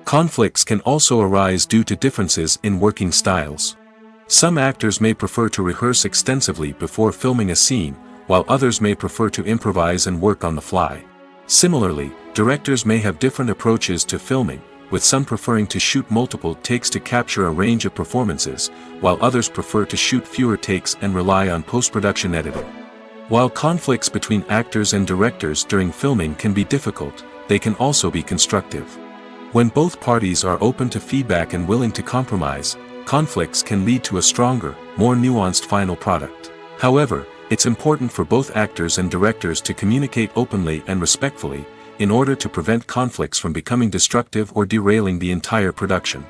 Conflicts can also arise due to differences in working styles. Some actors may prefer to rehearse extensively before filming a scene, while others may prefer to improvise and work on the fly. Similarly, directors may have different approaches to filming, with some preferring to shoot multiple takes to capture a range of performances, while others prefer to shoot fewer takes and rely on post-production editing. While conflicts between actors and directors during filming can be difficult, they can also be constructive. When both parties are open to feedback and willing to compromise, conflicts can lead to a stronger, more nuanced final product. However, it's important for both actors and directors to communicate openly and respectfully, in order to prevent conflicts from becoming destructive or derailing the entire production.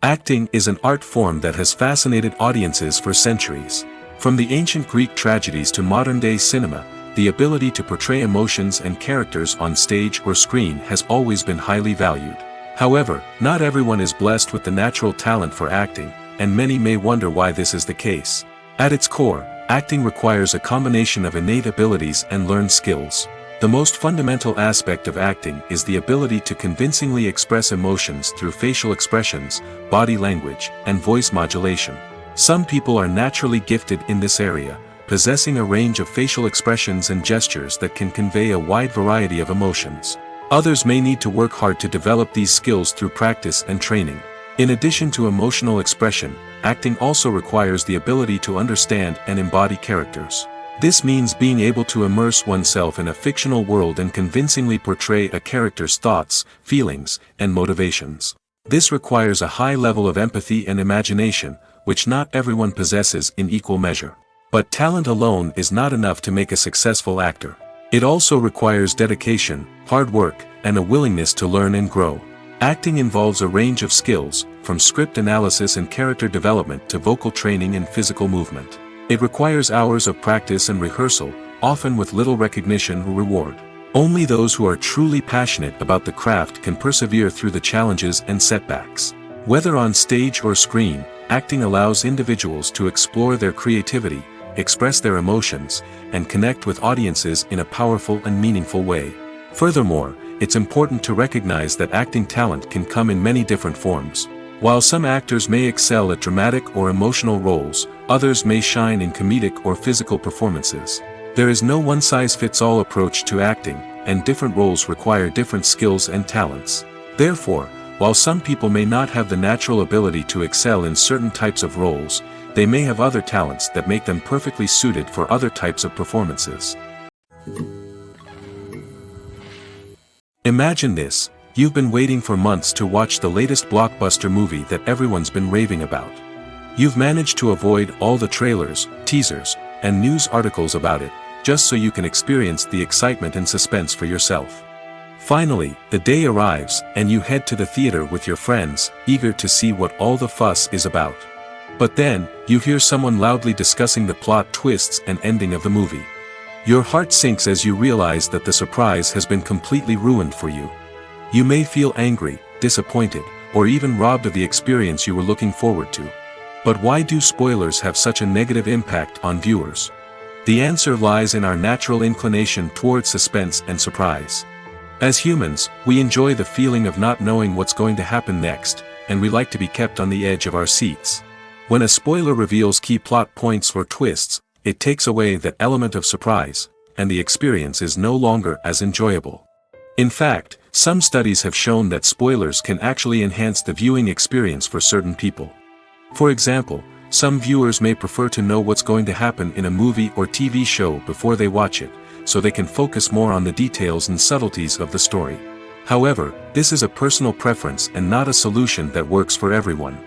Acting is an art form that has fascinated audiences for centuries. From the ancient Greek tragedies to modern-day cinema, the ability to portray emotions and characters on stage or screen has always been highly valued. However, not everyone is blessed with the natural talent for acting, and many may wonder why this is the case. At its core, acting requires a combination of innate abilities and learned skills. The most fundamental aspect of acting is the ability to convincingly express emotions through facial expressions, body language, and voice modulation. Some people are naturally gifted in this area, possessing a range of facial expressions and gestures that can convey a wide variety of emotions. Others may need to work hard to develop these skills through practice and training. In addition to emotional expression, acting also requires the ability to understand and embody characters. This means being able to immerse oneself in a fictional world and convincingly portray a character's thoughts, feelings, and motivations. This requires a high level of empathy and imagination, which not everyone possesses in equal measure. But talent alone is not enough to make a successful actor. It also requires dedication, hard work, and a willingness to learn and grow. Acting involves a range of skills, from script analysis and character development to vocal training and physical movement. It requires hours of practice and rehearsal, often with little recognition or reward. Only those who are truly passionate about the craft can persevere through the challenges and setbacks. Whether on stage or screen, acting allows individuals to explore their creativity, express their emotions, and connect with audiences in a powerful and meaningful way. Furthermore, it's important to recognize that acting talent can come in many different forms. While some actors may excel at dramatic or emotional roles, others may shine in comedic or physical performances. There is no one-size-fits-all approach to acting, and different roles require different skills and talents. Therefore, while some people may not have the natural ability to excel in certain types of roles, they may have other talents that make them perfectly suited for other types of performances. Imagine this: you've been waiting for months to watch the latest blockbuster movie that everyone's been raving about. You've managed to avoid all the trailers, teasers, and news articles about it, just so you can experience the excitement and suspense for yourself. Finally, the day arrives, and you head to the theater with your friends, eager to see what all the fuss is about. But then, you hear someone loudly discussing the plot twists and ending of the movie. Your heart sinks as you realize that the surprise has been completely ruined for you. You may feel angry, disappointed, or even robbed of the experience you were looking forward to. But why do spoilers have such a negative impact on viewers? The answer lies in our natural inclination toward suspense and surprise. As humans, we enjoy the feeling of not knowing what's going to happen next, and we like to be kept on the edge of our seats. When a spoiler reveals key plot points or twists, it takes away that element of surprise, and the experience is no longer as enjoyable. In fact, some studies have shown that spoilers can actually enhance the viewing experience for certain people. For example, some viewers may prefer to know what's going to happen in a movie or TV show before they watch it, so they can focus more on the details and subtleties of the story. However, this is a personal preference and not a solution that works for everyone.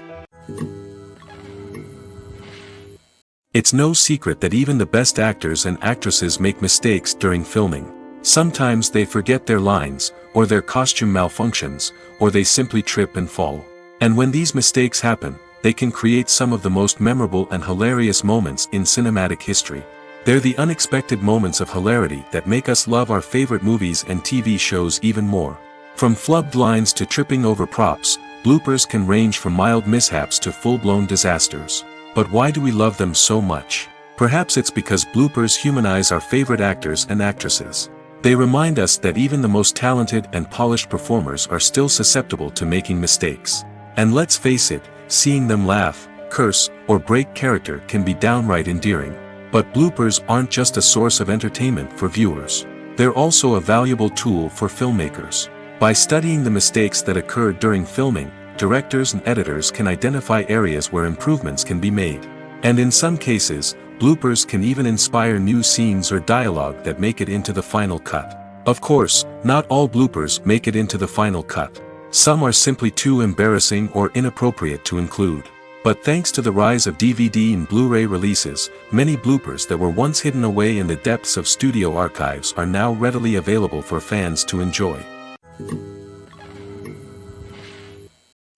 It's no secret that even the best actors and actresses make mistakes during filming. Sometimes they forget their lines, or their costume malfunctions, or they simply trip and fall. And when these mistakes happen, they can create some of the most memorable and hilarious moments in cinematic history. They're the unexpected moments of hilarity that make us love our favorite movies and TV shows even more. From flubbed lines to tripping over props, bloopers can range from mild mishaps to full-blown disasters. But why do we love them so much? Perhaps it's because bloopers humanize our favorite actors and actresses. They remind us that even the most talented and polished performers are still susceptible to making mistakes. And let's face it, seeing them laugh, curse, or break character can be downright endearing. But bloopers aren't just a source of entertainment for viewers. They're also a valuable tool for filmmakers. By studying the mistakes that occurred during filming, directors and editors can identify areas where improvements can be made. And in some cases, bloopers can even inspire new scenes or dialogue that make it into the final cut. Of course, not all bloopers make it into the final cut. Some are simply too embarrassing or inappropriate to include. But thanks to the rise of DVD and Blu-ray releases, many bloopers that were once hidden away in the depths of studio archives are now readily available for fans to enjoy.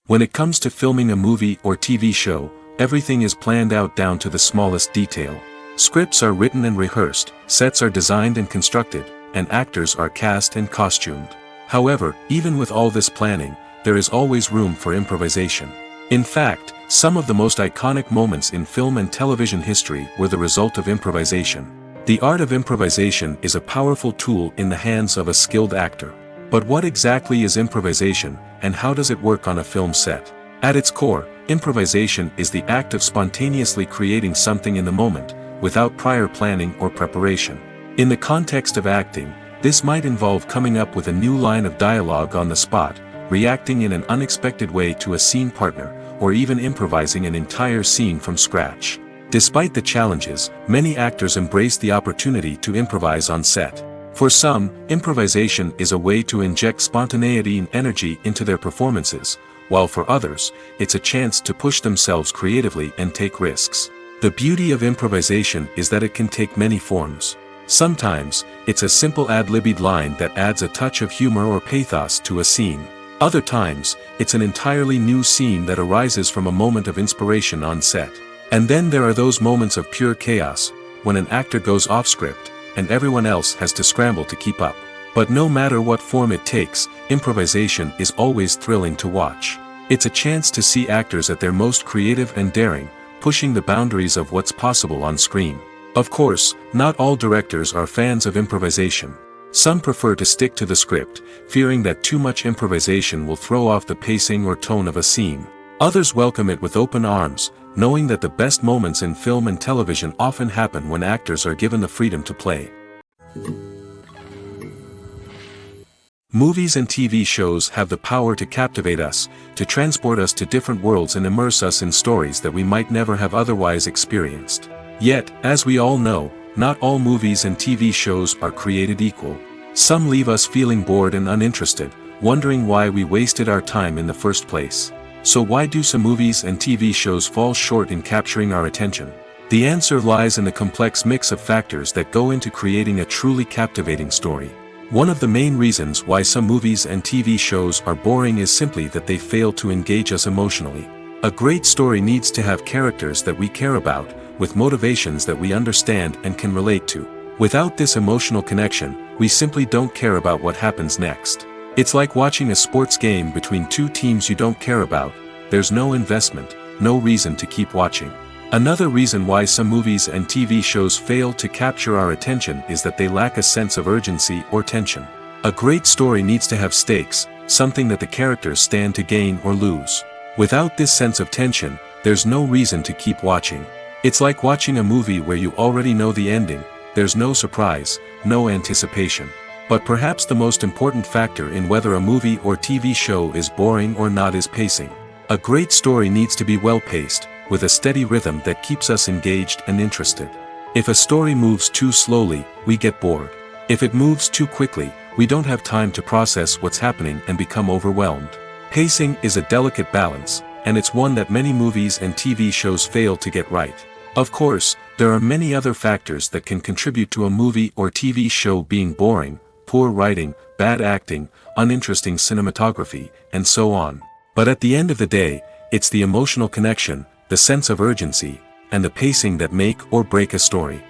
When it comes to filming a movie or TV show, everything is planned out down to the smallest detail. Scripts are written and rehearsed, sets are designed and constructed, and actors are cast and costumed. However, even with all this planning, there is always room for improvisation. In fact, some of the most iconic moments in film and television history were the result of improvisation. The art of improvisation is a powerful tool in the hands of a skilled actor. But what exactly is improvisation, and how does it work on a film set? At its core, improvisation is the act of spontaneously creating something in the moment, without prior planning or preparation. In the context of acting, this might involve coming up with a new line of dialogue on the spot, reacting in an unexpected way to a scene partner, or even improvising an entire scene from scratch. Despite the challenges, many actors embrace the opportunity to improvise on set. For some, improvisation is a way to inject spontaneity and energy into their performances, while for others, it's a chance to push themselves creatively and take risks. The beauty of improvisation is that it can take many forms. Sometimes, it's a simple ad-libbed line that adds a touch of humor or pathos to a scene. Other times, it's an entirely new scene that arises from a moment of inspiration on set. And then there are those moments of pure chaos, when an actor goes off script, and everyone else has to scramble to keep up. But no matter what form it takes, improvisation is always thrilling to watch. It's a chance to see actors at their most creative and daring, pushing the boundaries of what's possible on screen. Of course, not all directors are fans of improvisation. Some prefer to stick to the script, fearing that too much improvisation will throw off the pacing or tone of a scene. Others welcome it with open arms, knowing that the best moments in film and television often happen when actors are given the freedom to play. Movies and TV shows have the power to captivate us, to transport us to different worlds and immerse us in stories that we might never have otherwise experienced. Yet, as we all know, not all movies and TV shows are created equal. Some leave us feeling bored and uninterested, wondering why we wasted our time in the first place. So why do some movies and TV shows fall short in capturing our attention? The answer lies in the complex mix of factors that go into creating a truly captivating story. One of the main reasons why some movies and TV shows are boring is simply that they fail to engage us emotionally. A great story needs to have characters that we care about, with motivations that we understand and can relate to. Without this emotional connection, we simply don't care about what happens next. It's like watching a sports game between two teams you don't care about. There's no investment, no reason to keep watching. Another reason why some movies and TV shows fail to capture our attention is that they lack a sense of urgency or tension. A great story needs to have stakes, something that the characters stand to gain or lose. Without this sense of tension, there's no reason to keep watching. It's like watching a movie where you already know the ending. There's no surprise, no anticipation. But perhaps the most important factor in whether a movie or TV show is boring or not is pacing. A great story needs to be well-paced, with a steady rhythm that keeps us engaged and interested. If a story moves too slowly, we get bored. If it moves too quickly, we don't have time to process what's happening and become overwhelmed. Pacing is a delicate balance, and it's one that many movies and TV shows fail to get right. Of course, there are many other factors that can contribute to a movie or TV show being boring: poor writing, bad acting, uninteresting cinematography, and so on. But at the end of the day, it's the emotional connection, the sense of urgency, and the pacing that make or break a story.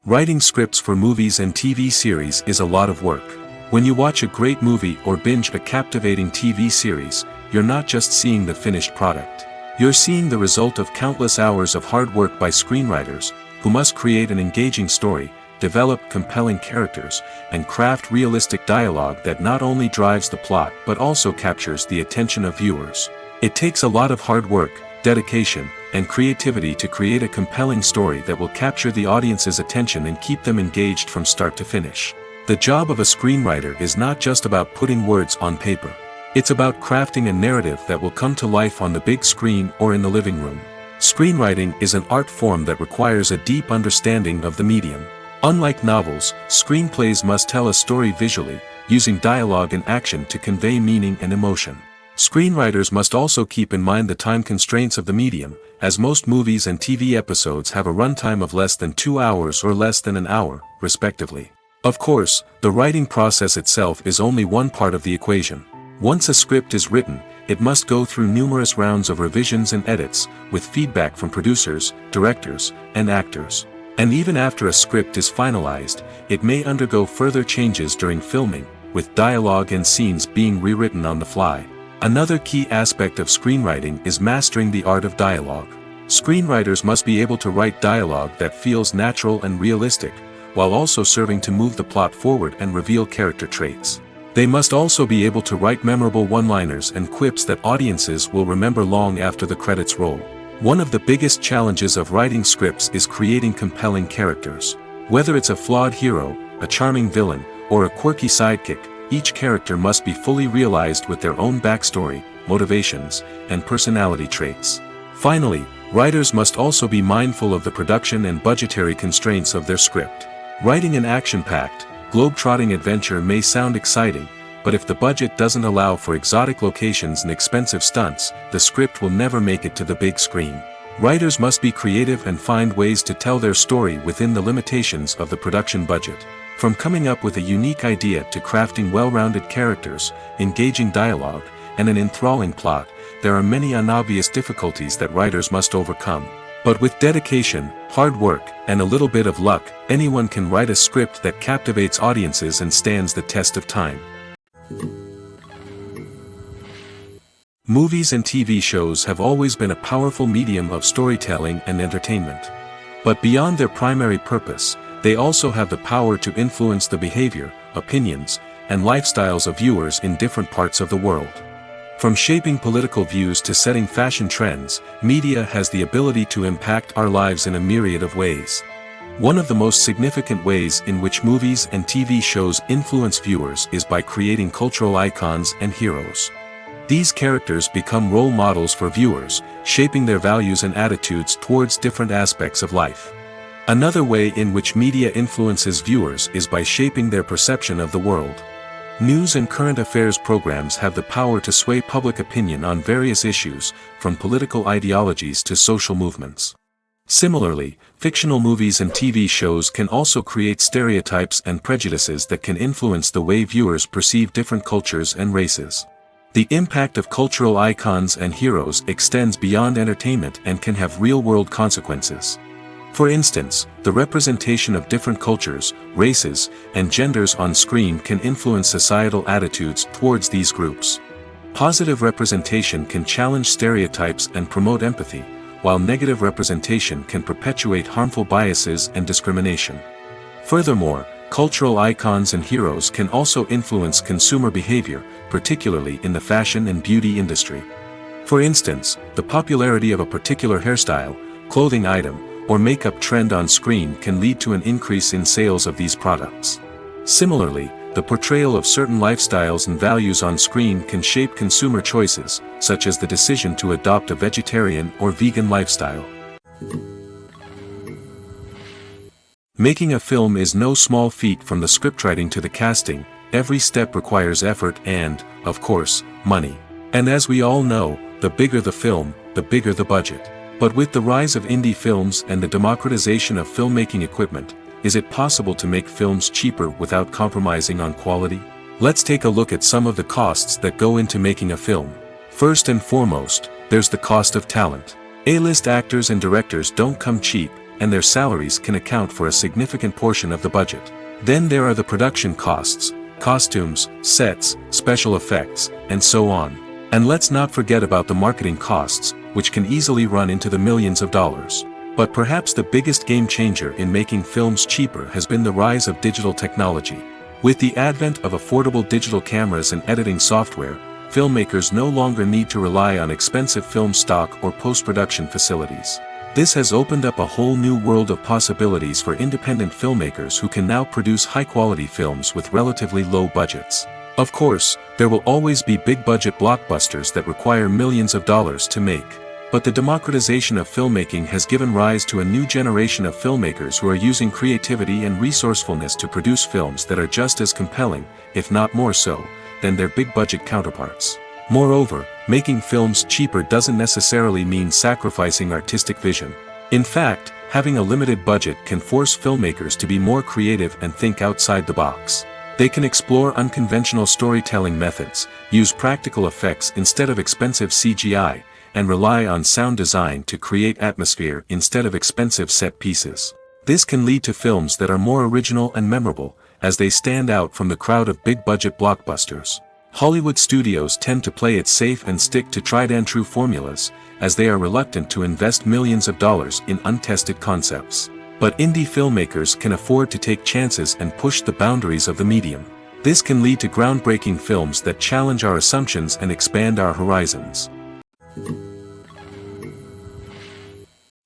Writing scripts for movies and TV series is a lot of work. When you watch a great movie or binge a captivating TV series, you're not just seeing the finished product. You're seeing the result of countless hours of hard work by screenwriters, who must create an engaging story, develop compelling characters, and craft realistic dialogue that not only drives the plot but also captures the attention of viewers. It takes a lot of hard work, dedication, and creativity to create a compelling story that will capture the audience's attention and keep them engaged from start to finish. The job of a screenwriter is not just about putting words on paper. It's about crafting a narrative that will come to life on the big screen or in the living room. Screenwriting is an art form that requires a deep understanding of the medium. Unlike novels, screenplays must tell a story visually, using dialogue and action to convey meaning and emotion. Screenwriters must also keep in mind the time constraints of the medium, as most movies and TV episodes have a runtime of less than 2 hours or less than an hour, respectively. Of course, the writing process itself is only one part of the equation. Once a script is written, it must go through numerous rounds of revisions and edits, with feedback from producers, directors, and actors. And even after a script is finalized, it may undergo further changes during filming, with dialogue and scenes being rewritten on the fly. Another key aspect of screenwriting is mastering the art of dialogue. Screenwriters must be able to write dialogue that feels natural and realistic, while also serving to move the plot forward and reveal character traits. They must also be able to write memorable one-liners and quips that audiences will remember long after the credits roll. One of the biggest challenges of writing scripts is creating compelling characters. Whether it's a flawed hero, a charming villain, or a quirky sidekick, each character must be fully realized with their own backstory, motivations, and personality traits. Finally, writers must also be mindful of the production and budgetary constraints of their script. Writing an action-packed, globe-trotting adventure may sound exciting, but if the budget doesn't allow for exotic locations and expensive stunts, the script will never make it to the big screen. Writers must be creative and find ways to tell their story within the limitations of the production budget. From coming up with a unique idea to crafting well-rounded characters, engaging dialogue, and an enthralling plot, there are many unobvious difficulties that writers must overcome. But with dedication, hard work, and a little bit of luck, anyone can write a script that captivates audiences and stands the test of time. Movies and TV shows have always been a powerful medium of storytelling and entertainment. But beyond their primary purpose, they also have the power to influence the behavior, opinions, and lifestyles of viewers in different parts of the world. From shaping political views to setting fashion trends, media has the ability to impact our lives in a myriad of ways. One of the most significant ways in which movies and TV shows influence viewers is by creating cultural icons and heroes. These characters become role models for viewers, shaping their values and attitudes towards different aspects of life. Another way in which media influences viewers is by shaping their perception of the world. News and current affairs programs have the power to sway public opinion on various issues, from political ideologies to social movements. Similarly, fictional movies and TV shows can also create stereotypes and prejudices that can influence the way viewers perceive different cultures and races. The impact of cultural icons and heroes extends beyond entertainment and can have real-world consequences. For instance, the representation of different cultures, races, and genders on screen can influence societal attitudes towards these groups. Positive representation can challenge stereotypes and promote empathy, while negative representation can perpetuate harmful biases and discrimination. Furthermore, cultural icons and heroes can also influence consumer behavior, particularly in the fashion and beauty industry. For instance, the popularity of a particular hairstyle, clothing item, or makeup trend on screen can lead to an increase in sales of these products. Similarly, the portrayal of certain lifestyles and values on screen can shape consumer choices, such as the decision to adopt a vegetarian or vegan lifestyle. Making a film is no small feat. From the scriptwriting to the casting, every step requires effort and, of course, money. And as we all know, the bigger the film, the bigger the budget. But with the rise of indie films and the democratization of filmmaking equipment, is it possible to make films cheaper without compromising on quality? Let's take a look at some of the costs that go into making a film. First and foremost, there's the cost of talent. A-list actors and directors don't come cheap, and their salaries can account for a significant portion of the budget. Then there are the production costs, costumes, sets, special effects, and so on. And let's not forget about the marketing costs, which can easily run into the millions of dollars. But perhaps the biggest game changer in making films cheaper has been the rise of digital technology. With the advent of affordable digital cameras and editing software, filmmakers no longer need to rely on expensive film stock or post-production facilities. This has opened up a whole new world of possibilities for independent filmmakers who can now produce high-quality films with relatively low budgets. Of course, there will always be big-budget blockbusters that require millions of dollars to make. But the democratization of filmmaking has given rise to a new generation of filmmakers who are using creativity and resourcefulness to produce films that are just as compelling, if not more so, than their big-budget counterparts. Moreover, making films cheaper doesn't necessarily mean sacrificing artistic vision. In fact, having a limited budget can force filmmakers to be more creative and think outside the box. They can explore unconventional storytelling methods, use practical effects instead of expensive CGI, and rely on sound design to create atmosphere instead of expensive set pieces. This can lead to films that are more original and memorable, as they stand out from the crowd of big-budget blockbusters. Hollywood studios tend to play it safe and stick to tried-and-true formulas, as they are reluctant to invest millions of dollars in untested concepts. But indie filmmakers can afford to take chances and push the boundaries of the medium. This can lead to groundbreaking films that challenge our assumptions and expand our horizons.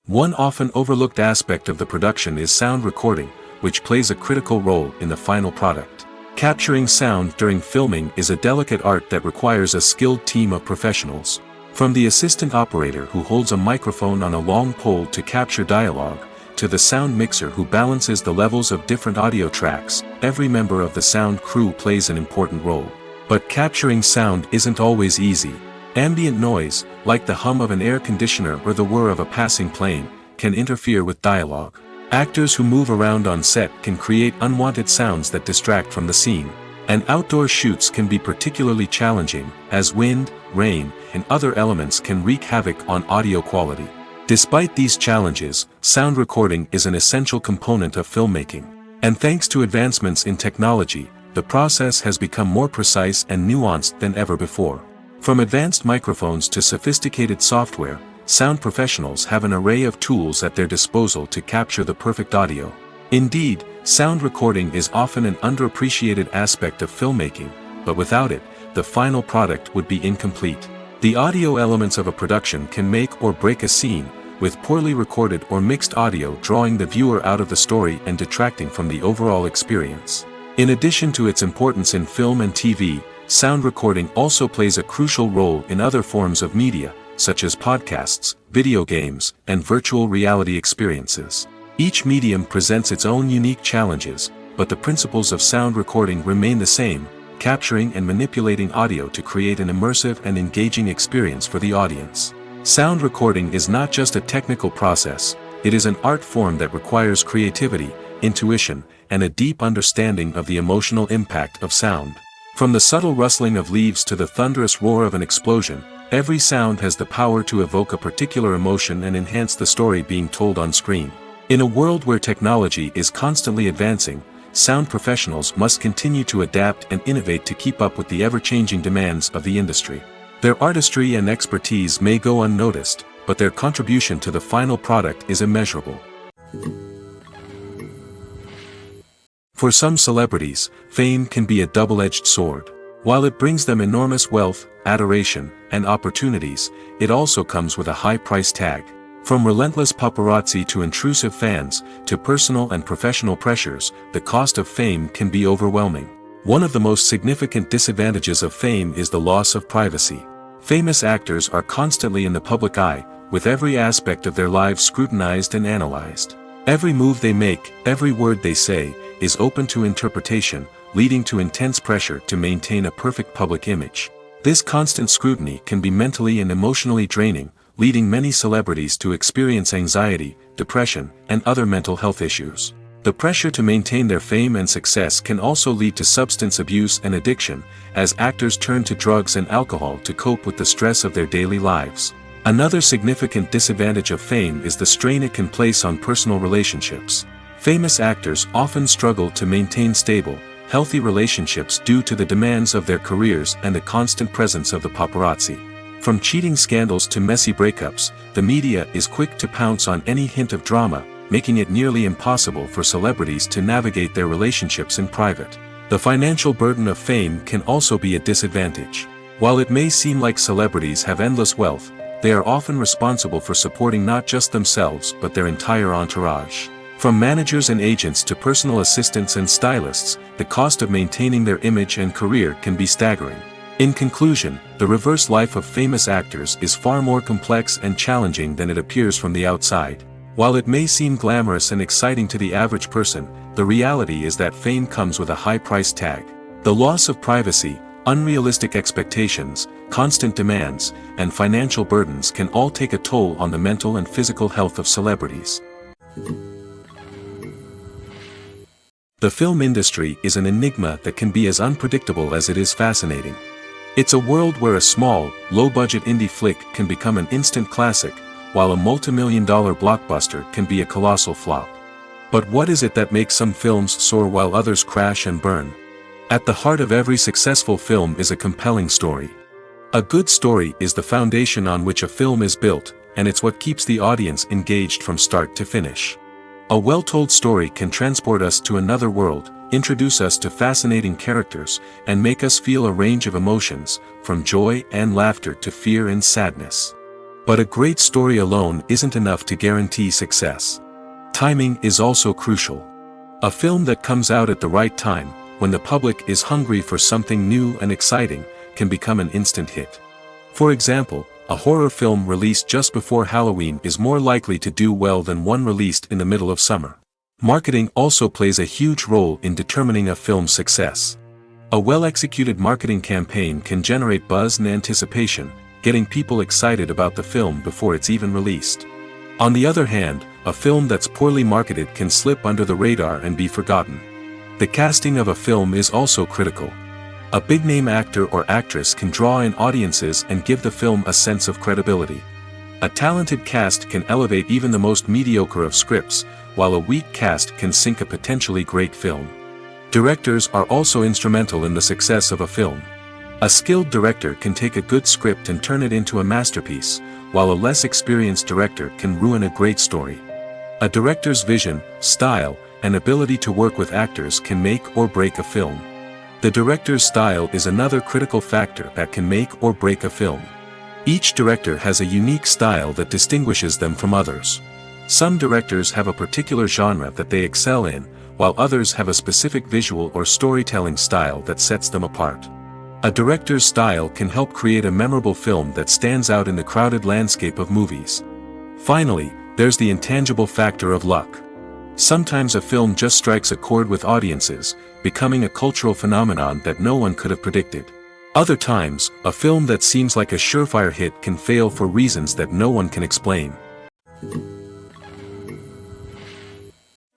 One often overlooked aspect of the production is sound recording, which plays a critical role in the final product. Capturing sound during filming is a delicate art that requires a skilled team of professionals. From the assistant operator who holds a microphone on a long pole to capture dialogue, to the sound mixer who balances the levels of different audio tracks, every member of the sound crew plays an important role. But capturing sound isn't always easy. Ambient noise, like the hum of an air conditioner or the whir of a passing plane, can interfere with dialogue. Actors who move around on set can create unwanted sounds that distract from the scene. And outdoor shoots can be particularly challenging, as wind, rain, and other elements can wreak havoc on audio quality. Despite these challenges, sound recording is an essential component of filmmaking. And thanks to advancements in technology, the process has become more precise and nuanced than ever before. From advanced microphones to sophisticated software, sound professionals have an array of tools at their disposal to capture the perfect audio. Indeed, sound recording is often an underappreciated aspect of filmmaking, but without it, the final product would be incomplete. The audio elements of a production can make or break a scene, with poorly recorded or mixed audio drawing the viewer out of the story and detracting from the overall experience. In addition to its importance in film and TV, sound recording also plays a crucial role in other forms of media, such as podcasts, video games, and virtual reality experiences. Each medium presents its own unique challenges, but the principles of sound recording remain the same, capturing and manipulating audio to create an immersive and engaging experience for the audience. Sound recording is not just a technical process, it is an art form that requires creativity, intuition, and a deep understanding of the emotional impact of sound. From the subtle rustling of leaves to the thunderous roar of an explosion, every sound has the power to evoke a particular emotion and enhance the story being told on screen. In a world where technology is constantly advancing, sound professionals must continue to adapt and innovate to keep up with the ever-changing demands of the industry. Their artistry and expertise may go unnoticed, but their contribution to the final product is immeasurable. For some celebrities, fame can be a double-edged sword. While it brings them enormous wealth, adoration, and opportunities, it also comes with a high price tag. From relentless paparazzi to intrusive fans, to personal and professional pressures, the cost of fame can be overwhelming. One of the most significant disadvantages of fame is the loss of privacy. Famous actors are constantly in the public eye, with every aspect of their lives scrutinized and analyzed. Every move they make, every word they say, is open to interpretation, leading to intense pressure to maintain a perfect public image. This constant scrutiny can be mentally and emotionally draining, leading many celebrities to experience anxiety, depression, and other mental health issues. The pressure to maintain their fame and success can also lead to substance abuse and addiction, as actors turn to drugs and alcohol to cope with the stress of their daily lives. Another significant disadvantage of fame is the strain it can place on personal relationships. Famous actors often struggle to maintain stable, healthy relationships due to the demands of their careers and the constant presence of the paparazzi. From cheating scandals to messy breakups, the media is quick to pounce on any hint of drama, making it nearly impossible for celebrities to navigate their relationships in private. The financial burden of fame can also be a disadvantage. While it may seem like celebrities have endless wealth, they are often responsible for supporting not just themselves but their entire entourage. From managers and agents to personal assistants and stylists, the cost of maintaining their image and career can be staggering. In conclusion, the reverse life of famous actors is far more complex and challenging than it appears from the outside. While it may seem glamorous and exciting to the average person, the reality is that fame comes with a high price tag. The loss of privacy, unrealistic expectations, constant demands, and financial burdens can all take a toll on the mental and physical health of celebrities. The film industry is an enigma that can be as unpredictable as it is fascinating. It's a world where a small, low-budget indie flick can become an instant classic, while a multi-million-dollar blockbuster can be a colossal flop. But what is it that makes some films soar while others crash and burn? At the heart of every successful film is a compelling story. A good story is the foundation on which a film is built, and it's what keeps the audience engaged from start to finish. A well-told story can transport us to another world, introduce us to fascinating characters, and make us feel a range of emotions, from joy and laughter to fear and sadness. But a great story alone isn't enough to guarantee success. Timing is also crucial. A film that comes out at the right time, when the public is hungry for something new and exciting, can become an instant hit. For example, a horror film released just before Halloween is more likely to do well than one released in the middle of summer. Marketing also plays a huge role in determining a film's success. A well-executed marketing campaign can generate buzz and anticipation, getting people excited about the film before it's even released. On the other hand, a film that's poorly marketed can slip under the radar and be forgotten. The casting of a film is also critical. A big-name actor or actress can draw in audiences and give the film a sense of credibility. A talented cast can elevate even the most mediocre of scripts, while a weak cast can sink a potentially great film. Directors are also instrumental in the success of a film. A skilled director can take a good script and turn it into a masterpiece, while a less experienced director can ruin a great story. A director's vision, style, and ability to work with actors can make or break a film. The director's style is another critical factor that can make or break a film. Each director has a unique style that distinguishes them from others. Some directors have a particular genre that they excel in, while others have a specific visual or storytelling style that sets them apart. A director's style can help create a memorable film that stands out in the crowded landscape of movies. Finally, there's the intangible factor of luck. Sometimes a film just strikes a chord with audiences, becoming a cultural phenomenon that no one could have predicted. Other times, a film that seems like a surefire hit can fail for reasons that no one can explain.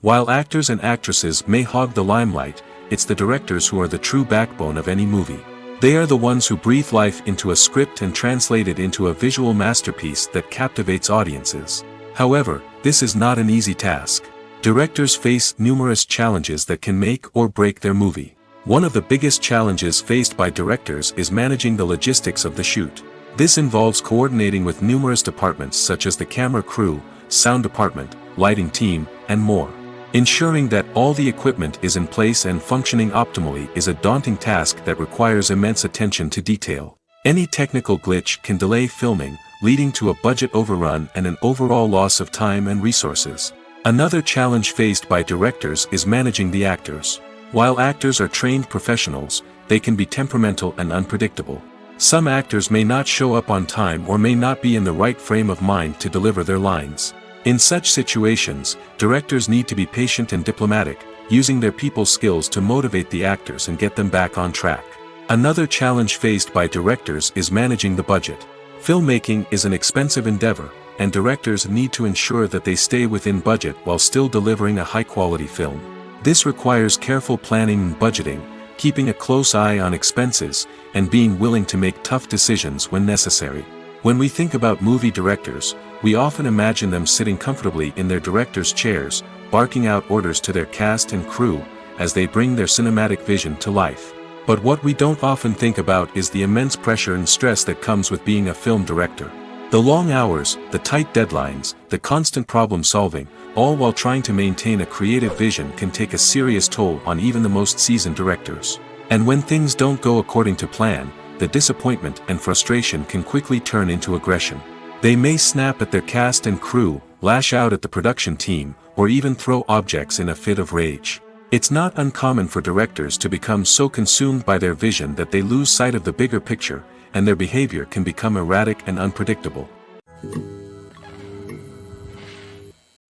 While actors and actresses may hog the limelight, it's the directors who are the true backbone of any movie. They are the ones who breathe life into a script and translate it into a visual masterpiece that captivates audiences. However, this is not an easy task. Directors face numerous challenges that can make or break their movie. One of the biggest challenges faced by directors is managing the logistics of the shoot. This involves coordinating with numerous departments such as the camera crew, sound department, lighting team, and more. Ensuring that all the equipment is in place and functioning optimally is a daunting task that requires immense attention to detail. Any technical glitch can delay filming, leading to a budget overrun and an overall loss of time and resources. Another challenge faced by directors is managing the actors. While actors are trained professionals, they can be temperamental and unpredictable. Some actors may not show up on time or may not be in the right frame of mind to deliver their lines. In such situations, directors need to be patient and diplomatic, using their people skills to motivate the actors and get them back on track. Another challenge faced by directors is managing the budget. Filmmaking is an expensive endeavor, and directors need to ensure that they stay within budget while still delivering a high-quality film. This requires careful planning and budgeting, keeping a close eye on expenses, and being willing to make tough decisions when necessary. When we think about movie directors, we often imagine them sitting comfortably in their director's chairs, barking out orders to their cast and crew, as they bring their cinematic vision to life. But what we don't often think about is the immense pressure and stress that comes with being a film director. The long hours, the tight deadlines, the constant problem solving, all while trying to maintain a creative vision can take a serious toll on even the most seasoned directors. And when things don't go according to plan, the disappointment and frustration can quickly turn into aggression. They may snap at their cast and crew, lash out at the production team, or even throw objects in a fit of rage. It's not uncommon for directors to become so consumed by their vision that they lose sight of the bigger picture, and their behavior can become erratic and unpredictable.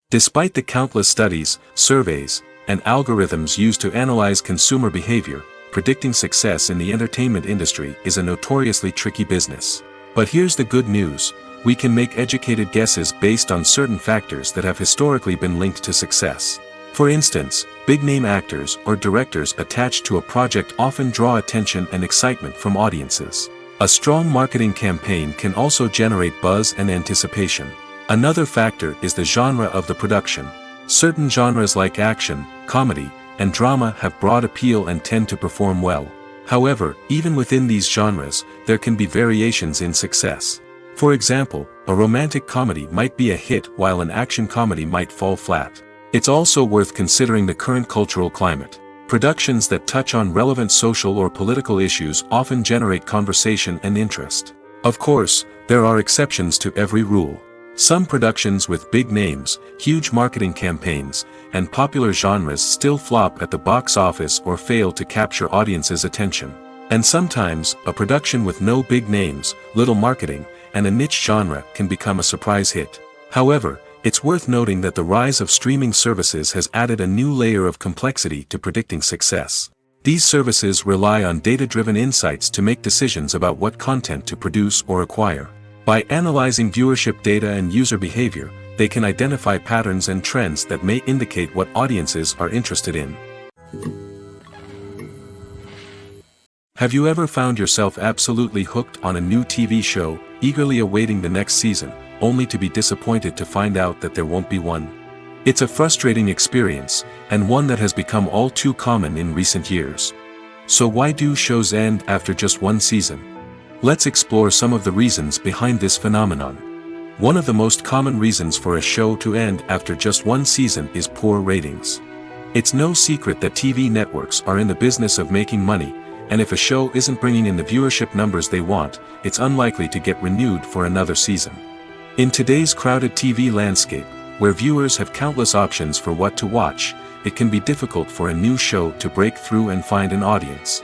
Despite the countless studies, surveys, and algorithms used to analyze consumer behavior, predicting success in the entertainment industry is a notoriously tricky business. But here's the good news: we can make educated guesses based on certain factors that have historically been linked to success. For instance, big-name actors or directors attached to a project often draw attention and excitement from audiences. A strong marketing campaign can also generate buzz and anticipation. Another factor is the genre of the production. Certain genres like action, comedy, and drama have broad appeal and tend to perform well. However, even within these genres, there can be variations in success. For example, a romantic comedy might be a hit while an action comedy might fall flat. It's also worth considering the current cultural climate. Productions that touch on relevant social or political issues often generate conversation and interest. Of course, there are exceptions to every rule. Some productions with big names, huge marketing campaigns, and popular genres still flop at the box office or fail to capture audiences' attention. And sometimes, a production with no big names, little marketing, and a niche genre can become a surprise hit. However, it's worth noting that the rise of streaming services has added a new layer of complexity to predicting success. These services rely on data-driven insights to make decisions about what content to produce or acquire. By analyzing viewership data and user behavior, they can identify patterns and trends that may indicate what audiences are interested in. Have you ever found yourself absolutely hooked on a new TV show, eagerly awaiting the next season, only to be disappointed to find out that there won't be one? It's a frustrating experience, and one that has become all too common in recent years. So why do shows end after just one season? Let's explore some of the reasons behind this phenomenon. One of the most common reasons for a show to end after just one season is poor ratings. It's no secret that TV networks are in the business of making money, and if a show isn't bringing in the viewership numbers they want, it's unlikely to get renewed for another season. In today's crowded TV landscape, where viewers have countless options for what to watch, it can be difficult for a new show to break through and find an audience.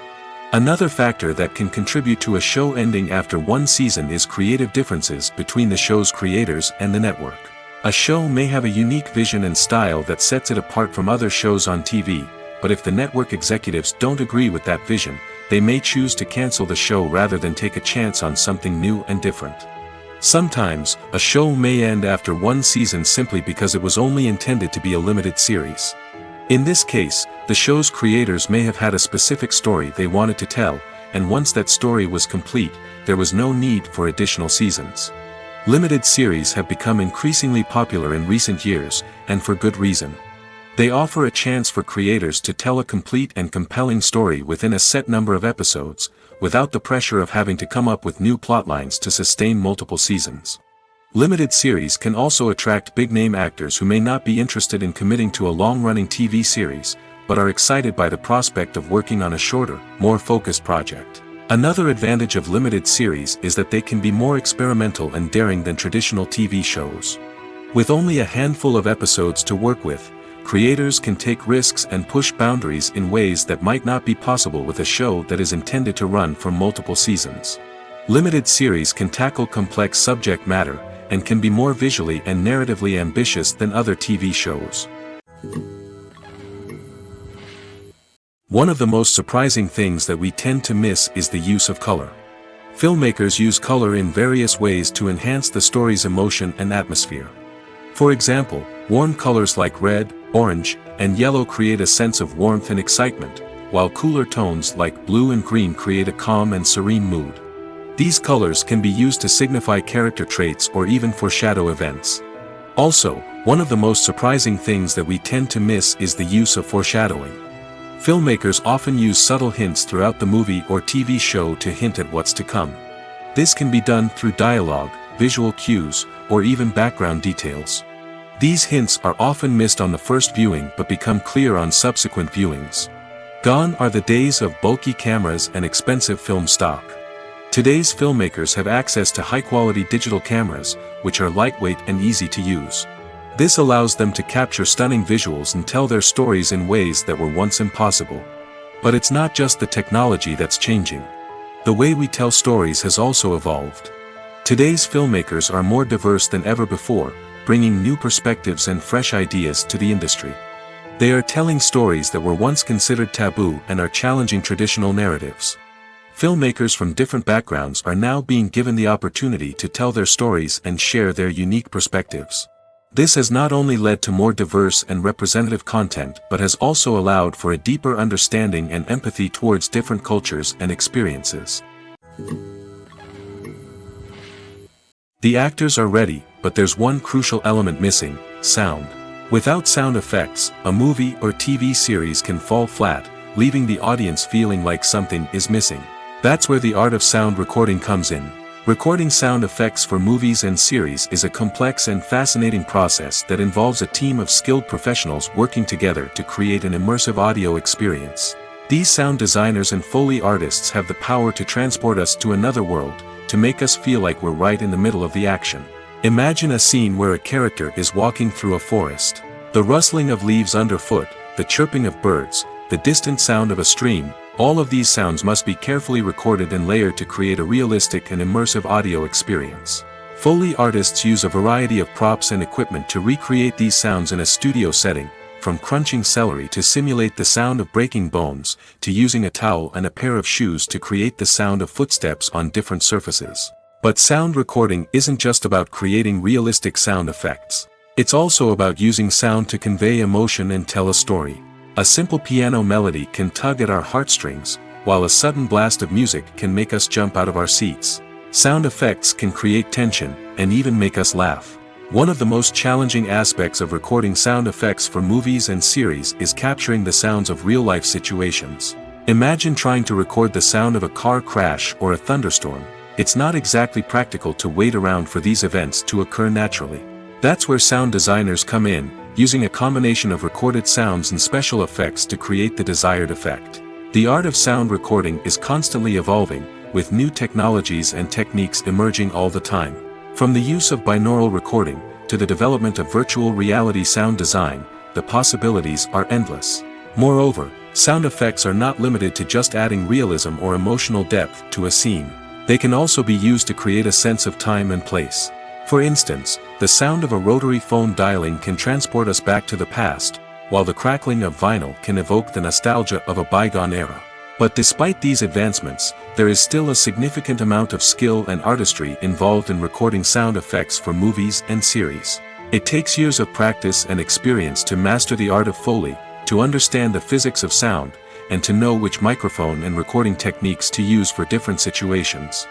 Another factor that can contribute to a show ending after one season is creative differences between the show's creators and the network. A show may have a unique vision and style that sets it apart from other shows on TV, but if the network executives don't agree with that vision, they may choose to cancel the show rather than take a chance on something new and different. Sometimes, a show may end after one season simply because it was only intended to be a limited series. In this case, the show's creators may have had a specific story they wanted to tell, and once that story was complete, there was no need for additional seasons. Limited series have become increasingly popular in recent years, and for good reason. They offer a chance for creators to tell a complete and compelling story within a set number of episodes, without the pressure of having to come up with new plotlines to sustain multiple seasons. Limited series can also attract big-name actors who may not be interested in committing to a long-running TV series, but are excited by the prospect of working on a shorter, more focused project. Another advantage of limited series is that they can be more experimental and daring than traditional TV shows. With only a handful of episodes to work with, creators can take risks and push boundaries in ways that might not be possible with a show that is intended to run for multiple seasons. Limited series can tackle complex subject matter, and can be more visually and narratively ambitious than other TV shows. One of the most surprising things that we tend to miss is the use of color. Filmmakers use color in various ways to enhance the story's emotion and atmosphere. For example, warm colors like red, orange, and yellow create a sense of warmth and excitement, while cooler tones like blue and green create a calm and serene mood. These colors can be used to signify character traits or even foreshadow events. Also, one of the most surprising things that we tend to miss is the use of foreshadowing. Filmmakers often use subtle hints throughout the movie or TV show to hint at what's to come. This can be done through dialogue, visual cues, or even background details. These hints are often missed on the first viewing but become clear on subsequent viewings. Gone are the days of bulky cameras and expensive film stock. Today's filmmakers have access to high-quality digital cameras, which are lightweight and easy to use. This allows them to capture stunning visuals and tell their stories in ways that were once impossible. But it's not just the technology that's changing. The way we tell stories has also evolved. Today's filmmakers are more diverse than ever before, bringing new perspectives and fresh ideas to the industry. They are telling stories that were once considered taboo and are challenging traditional narratives. Filmmakers from different backgrounds are now being given the opportunity to tell their stories and share their unique perspectives. This has not only led to more diverse and representative content but has also allowed for a deeper understanding and empathy towards different cultures and experiences. The actors are ready, but there's one crucial element missing: sound. Without sound effects, a movie or TV series can fall flat, leaving the audience feeling like something is missing. That's where the art of sound recording comes in. Recording sound effects for movies and series is a complex and fascinating process that involves a team of skilled professionals working together to create an immersive audio experience. These sound designers and Foley artists have the power to transport us to another world, to make us feel like we're right in the middle of the action. Imagine a scene where a character is walking through a forest. The rustling of leaves underfoot, the chirping of birds, the distant sound of a stream, all of these sounds must be carefully recorded and layered to create a realistic and immersive audio experience. Foley artists use a variety of props and equipment to recreate these sounds in a studio setting, from crunching celery to simulate the sound of breaking bones, to using a towel and a pair of shoes to create the sound of footsteps on different surfaces. But sound recording isn't just about creating realistic sound effects. It's also about using sound to convey emotion and tell a story. A simple piano melody can tug at our heartstrings, while a sudden blast of music can make us jump out of our seats. Sound effects can create tension, and even make us laugh. One of the most challenging aspects of recording sound effects for movies and series is capturing the sounds of real-life situations. Imagine trying to record the sound of a car crash or a thunderstorm. It's not exactly practical to wait around for these events to occur naturally. That's where sound designers come in, using a combination of recorded sounds and special effects to create the desired effect. The art of sound recording is constantly evolving, with new technologies and techniques emerging all the time. From the use of binaural recording, to the development of virtual reality sound design, the possibilities are endless. Moreover, sound effects are not limited to just adding realism or emotional depth to a scene. They can also be used to create a sense of time and place. For instance, the sound of a rotary phone dialing can transport us back to the past, while the crackling of vinyl can evoke the nostalgia of a bygone era. But despite these advancements, there is still a significant amount of skill and artistry involved in recording sound effects for movies and series. It takes years of practice and experience to master the art of Foley, to understand the physics of sound, and to know which microphone and recording techniques to use for different situations.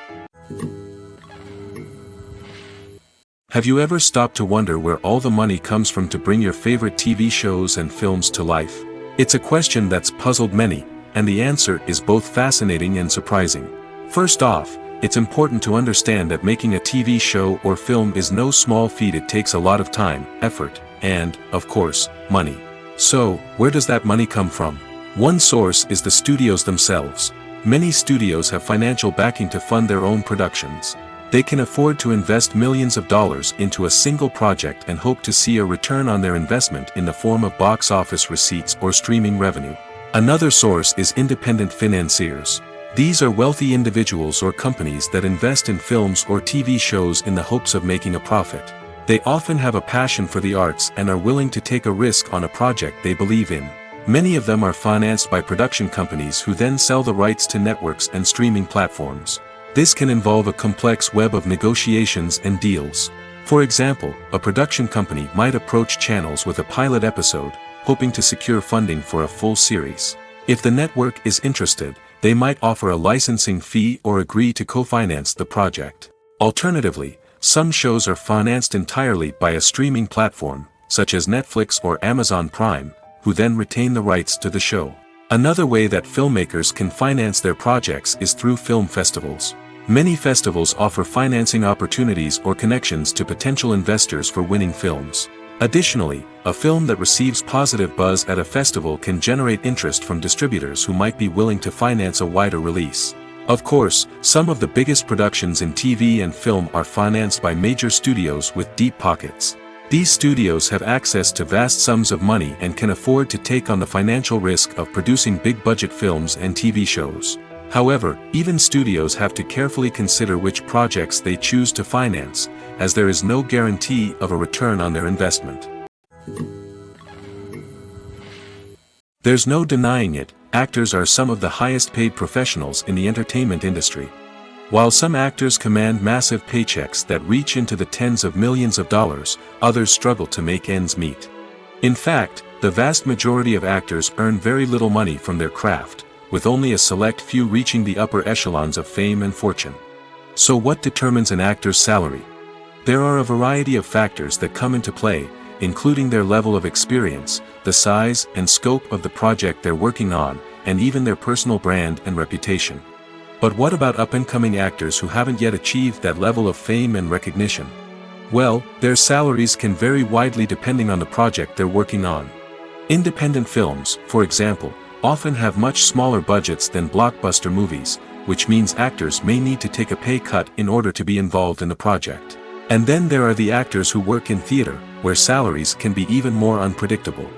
Have you ever stopped to wonder where all the money comes from to bring your favorite TV shows and films to life? It's a question that's puzzled many, and the answer is both fascinating and surprising. First off, it's important to understand that making a TV show or film is no small feat. It takes a lot of time, effort, and, of course, money. So, where does that money come from? One source is the studios themselves. Many studios have financial backing to fund their own productions. They can afford to invest millions of dollars into a single project and hope to see a return on their investment in the form of box office receipts or streaming revenue. Another source is independent financiers. These are wealthy individuals or companies that invest in films or TV shows in the hopes of making a profit. They often have a passion for the arts and are willing to take a risk on a project they believe in. Many of them are financed by production companies who then sell the rights to networks and streaming platforms. This can involve a complex web of negotiations and deals. For example, a production company might approach channels with a pilot episode, hoping to secure funding for a full series. If the network is interested, they might offer a licensing fee or agree to co-finance the project. Alternatively, some shows are financed entirely by a streaming platform, such as Netflix or Amazon Prime, who then retain the rights to the show. Another way that filmmakers can finance their projects is through film festivals. Many festivals offer financing opportunities or connections to potential investors for winning films. Additionally, a film that receives positive buzz at a festival can generate interest from distributors who might be willing to finance a wider release. Of course, some of the biggest productions in TV and film are financed by major studios with deep pockets. These studios have access to vast sums of money and can afford to take on the financial risk of producing big-budget films and TV shows. However, even studios have to carefully consider which projects they choose to finance, as there is no guarantee of a return on their investment. There's no denying it, actors are some of the highest-paid professionals in the entertainment industry. While some actors command massive paychecks that reach into the tens of millions of dollars, others struggle to make ends meet. In fact, the vast majority of actors earn very little money from their craft, with only a select few reaching the upper echelons of fame and fortune. So what determines an actor's salary? There are a variety of factors that come into play, including their level of experience, the size and scope of the project they're working on, and even their personal brand and reputation. But what about up-and-coming actors who haven't yet achieved that level of fame and recognition? Well, their salaries can vary widely depending on the project they're working on. Independent films, for example, often have much smaller budgets than blockbuster movies, which means actors may need to take a pay cut in order to be involved in the project. And then there are the actors who work in theater, where salaries can be even more unpredictable.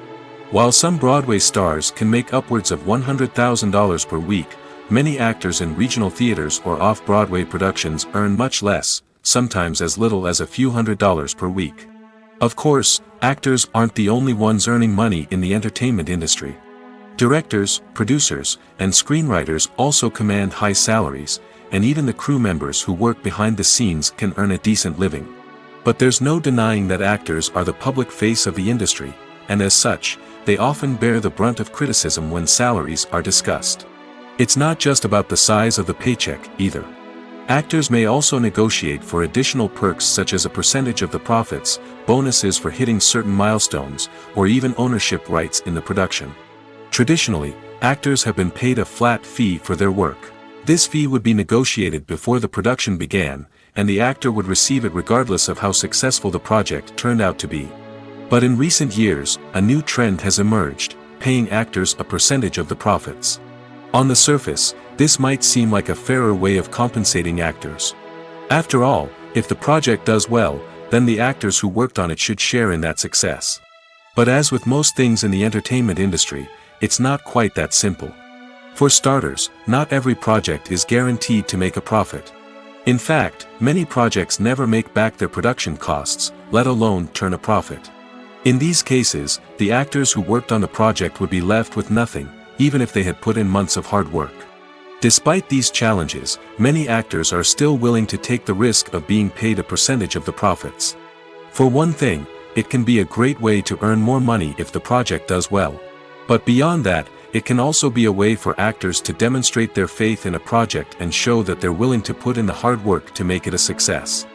While some Broadway stars can make upwards of $100,000 per week, many actors in regional theaters or off-Broadway productions earn much less, sometimes as little as a few $100s per week. Of course, actors aren't the only ones earning money in the entertainment industry. Directors, producers, and screenwriters also command high salaries, and even the crew members who work behind the scenes can earn a decent living. But there's no denying that actors are the public face of the industry, and as such, they often bear the brunt of criticism when salaries are discussed. It's not just about the size of the paycheck, either. Actors may also negotiate for additional perks such as a percentage of the profits, bonuses for hitting certain milestones, or even ownership rights in the production. Traditionally, actors have been paid a flat fee for their work. This fee would be negotiated before the production began, and the actor would receive it regardless of how successful the project turned out to be. But in recent years, a new trend has emerged, paying actors a percentage of the profits. On the surface, this might seem like a fairer way of compensating actors. After all, if the project does well, then the actors who worked on it should share in that success. But as with most things in the entertainment industry, it's not quite that simple. For starters, not every project is guaranteed to make a profit. In fact, many projects never make back their production costs, let alone turn a profit. In these cases, the actors who worked on the project would be left with nothing, even if they had put in months of hard work. Despite these challenges, many actors are still willing to take the risk of being paid a percentage of the profits. For one thing, it can be a great way to earn more money if the project does well. But beyond that, it can also be a way for actors to demonstrate their faith in a project and show that they're willing to put in the hard work to make it a success.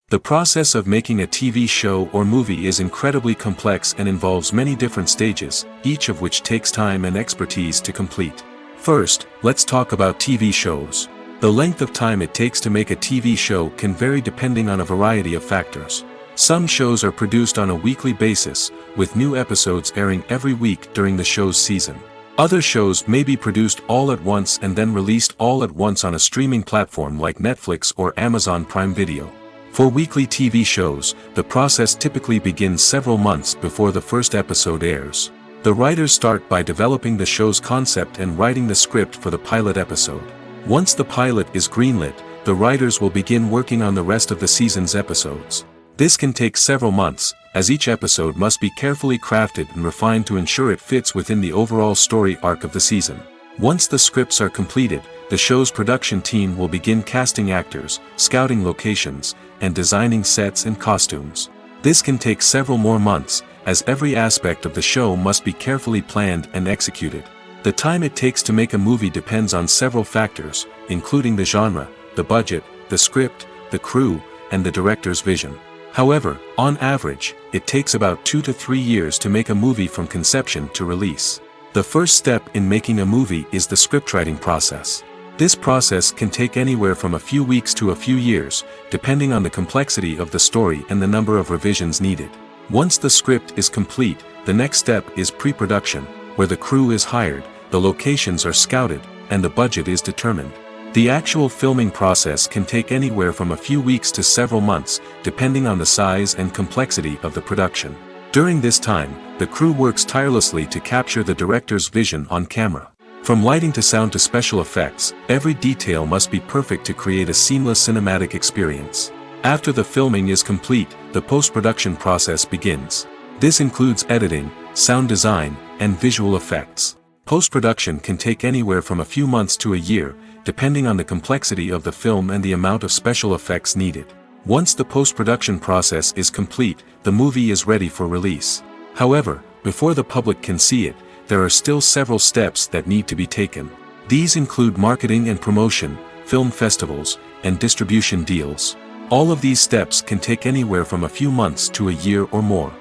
The process of making a TV show or movie is incredibly complex and involves many different stages, each of which takes time and expertise to complete. First, let's talk about TV shows. The length of time it takes to make a TV show can vary depending on a variety of factors. Some shows are produced on a weekly basis, with new episodes airing every week during the show's season. Other shows may be produced all at once and then released all at once on a streaming platform like Netflix or Amazon Prime Video. For weekly TV shows, the process typically begins several months before the first episode airs. The writers start by developing the show's concept and writing the script for the pilot episode. Once the pilot is greenlit, the writers will begin working on the rest of the season's episodes. This can take several months, as each episode must be carefully crafted and refined to ensure it fits within the overall story arc of the season. Once the scripts are completed, the show's production team will begin casting actors, scouting locations, and designing sets and costumes. This can take several more months, as every aspect of the show must be carefully planned and executed. The time it takes to make a movie depends on several factors, including the genre, the budget, the script, the crew, and the director's vision. However, on average, it takes about 2 to 3 years to make a movie from conception to release. The first step in making a movie is the scriptwriting process. This process can take anywhere from a few weeks to a few years, depending on the complexity of the story and the number of revisions needed. Once the script is complete, the next step is pre-production, where the crew is hired, the locations are scouted, and the budget is determined. The actual filming process can take anywhere from a few weeks to several months, depending on the size and complexity of the production. During this time, the crew works tirelessly to capture the director's vision on camera. From lighting to sound to special effects, every detail must be perfect to create a seamless cinematic experience. After the filming is complete, the post-production process begins. This includes editing, sound design, and visual effects. Post-production can take anywhere from a few months to a year, depending on the complexity of the film and the amount of special effects needed. Once the post-production process is complete, the movie is ready for release. However, before the public can see it, there are still several steps that need to be taken. These include marketing and promotion, film festivals, and distribution deals. All of these steps can take anywhere from a few months to a year or more.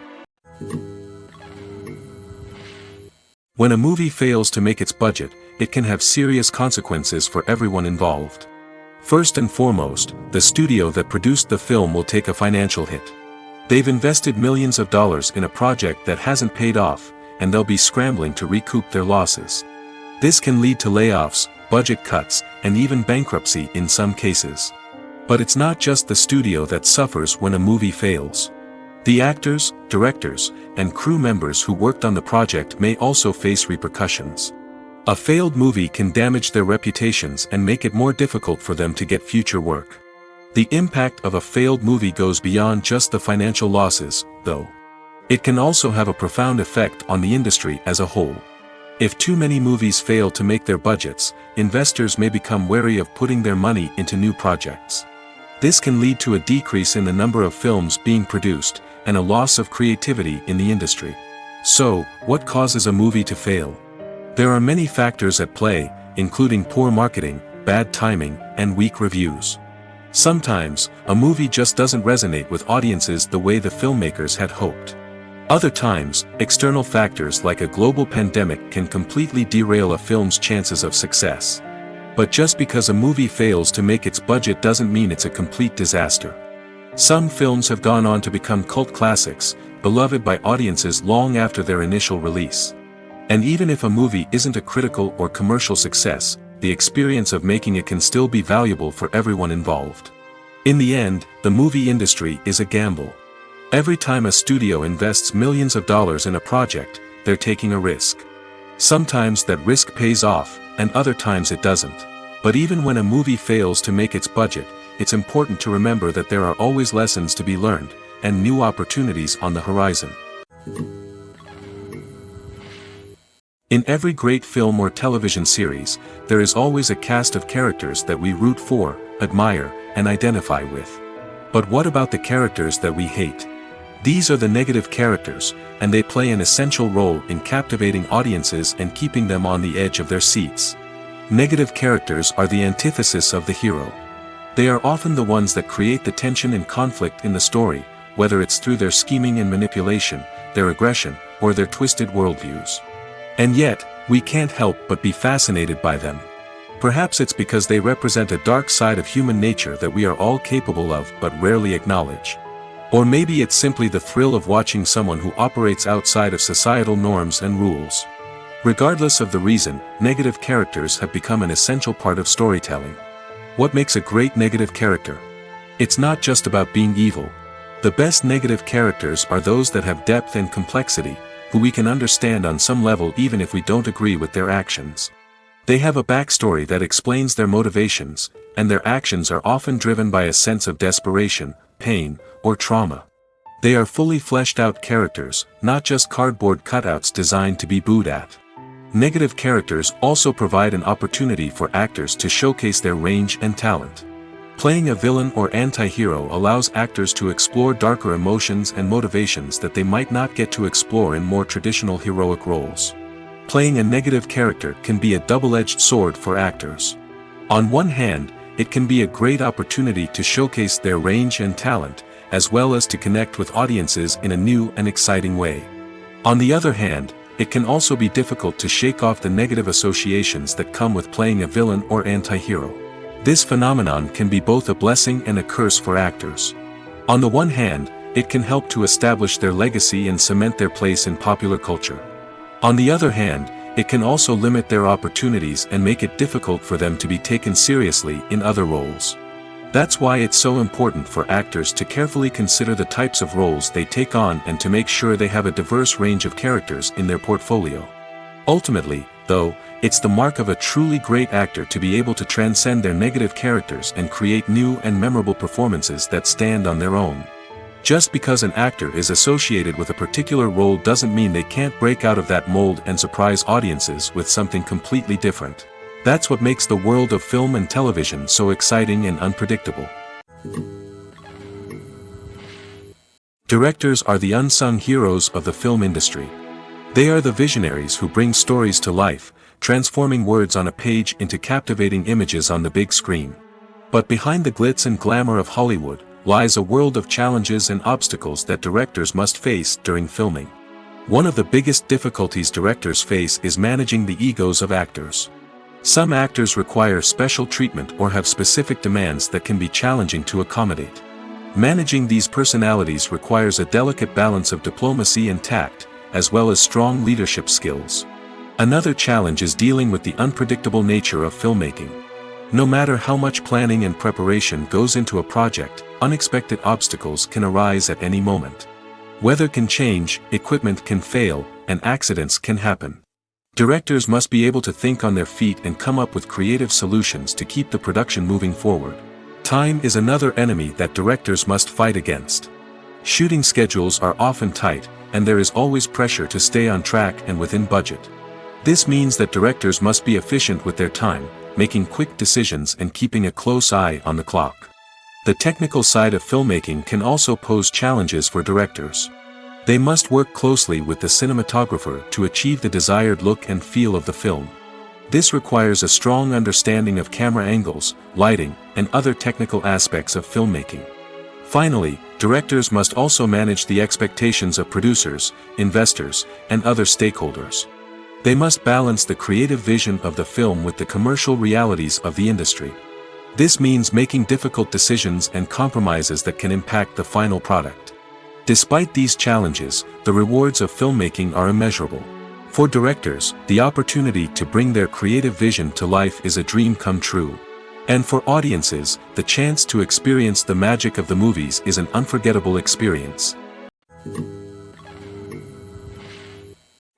When a movie fails to make its budget, it can have serious consequences for everyone involved. First and foremost, the studio that produced the film will take a financial hit. They've invested millions of dollars in a project that hasn't paid off, and they'll be scrambling to recoup their losses. This can lead to layoffs, budget cuts, and even bankruptcy in some cases. But it's not just the studio that suffers when a movie fails. The actors, directors, and crew members who worked on the project may also face repercussions. A failed movie can damage their reputations and make it more difficult for them to get future work. The impact of a failed movie goes beyond just the financial losses, though. It can also have a profound effect on the industry as a whole. If too many movies fail to make their budgets, investors may become wary of putting their money into new projects. This can lead to a decrease in the number of films being produced, and a loss of creativity in the industry. So, what causes a movie to fail? There are many factors at play, including poor marketing, bad timing, and weak reviews. Sometimes, a movie just doesn't resonate with audiences the way the filmmakers had hoped. Other times, external factors like a global pandemic can completely derail a film's chances of success. But just because a movie fails to make its budget doesn't mean it's a complete disaster. Some films have gone on to become cult classics, beloved by audiences long after their initial release. And even if a movie isn't a critical or commercial success, the experience of making it can still be valuable for everyone involved. In the end, the movie industry is a gamble. Every time a studio invests millions of dollars in a project, they're taking a risk. Sometimes that risk pays off, and other times it doesn't. But even when a movie fails to make its budget, it's important to remember that there are always lessons to be learned, and new opportunities on the horizon. In every great film or television series, there is always a cast of characters that we root for, admire, and identify with. But what about the characters that we hate? These are the negative characters, and they play an essential role in captivating audiences and keeping them on the edge of their seats. Negative characters are the antithesis of the hero. They are often the ones that create the tension and conflict in the story, whether it's through their scheming and manipulation, their aggression, or their twisted worldviews. And yet, we can't help but be fascinated by them. Perhaps it's because they represent a dark side of human nature that we are all capable of but rarely acknowledge. Or maybe it's simply the thrill of watching someone who operates outside of societal norms and rules. Regardless of the reason, negative characters have become an essential part of storytelling. What makes a great negative character? It's not just about being evil. The best negative characters are those that have depth and complexity, who we can understand on some level even if we don't agree with their actions. They have a backstory that explains their motivations, and their actions are often driven by a sense of desperation, pain, or trauma. They are fully fleshed out characters, not just cardboard cutouts designed to be booed at. Negative characters also provide an opportunity for actors to showcase their range and talent. Playing a villain or anti-hero allows actors to explore darker emotions and motivations that they might not get to explore in more traditional heroic roles. Playing a negative character can be a double-edged sword for actors. On one hand, it can be a great opportunity to showcase their range and talent, as well as to connect with audiences in a new and exciting way. On the other hand, it can also be difficult to shake off the negative associations that come with playing a villain or anti-hero. This phenomenon can be both a blessing and a curse for actors. On the one hand, it can help to establish their legacy and cement their place in popular culture. On the other hand, it can also limit their opportunities and make it difficult for them to be taken seriously in other roles. That's why it's so important for actors to carefully consider the types of roles they take on and to make sure they have a diverse range of characters in their portfolio. Ultimately, though, it's the mark of a truly great actor to be able to transcend their negative characters and create new and memorable performances that stand on their own. Just because an actor is associated with a particular role doesn't mean they can't break out of that mold and surprise audiences with something completely different. That's what makes the world of film and television so exciting and unpredictable. Directors are the unsung heroes of the film industry. They are the visionaries who bring stories to life, transforming words on a page into captivating images on the big screen. But behind the glitz and glamour of Hollywood, lies a world of challenges and obstacles that directors must face during filming. One of the biggest difficulties directors face is managing the egos of actors. Some actors require special treatment or have specific demands that can be challenging to accommodate. Managing these personalities requires a delicate balance of diplomacy and tact, as well as strong leadership skills. Another challenge is dealing with the unpredictable nature of filmmaking. No matter how much planning and preparation goes into a project, unexpected obstacles can arise at any moment. Weather can change, equipment can fail, and accidents can happen. Directors must be able to think on their feet and come up with creative solutions to keep the production moving forward. Time is another enemy that directors must fight against. Shooting schedules are often tight, and there is always pressure to stay on track and within budget. This means that directors must be efficient with their time, making quick decisions and keeping a close eye on the clock. The technical side of filmmaking can also pose challenges for directors. They must work closely with the cinematographer to achieve the desired look and feel of the film. This requires a strong understanding of camera angles, lighting, and other technical aspects of filmmaking. Finally, directors must also manage the expectations of producers, investors, and other stakeholders. They must balance the creative vision of the film with the commercial realities of the industry. This means making difficult decisions and compromises that can impact the final product. Despite these challenges, the rewards of filmmaking are immeasurable. For directors, the opportunity to bring their creative vision to life is a dream come true. And for audiences, the chance to experience the magic of the movies is an unforgettable experience.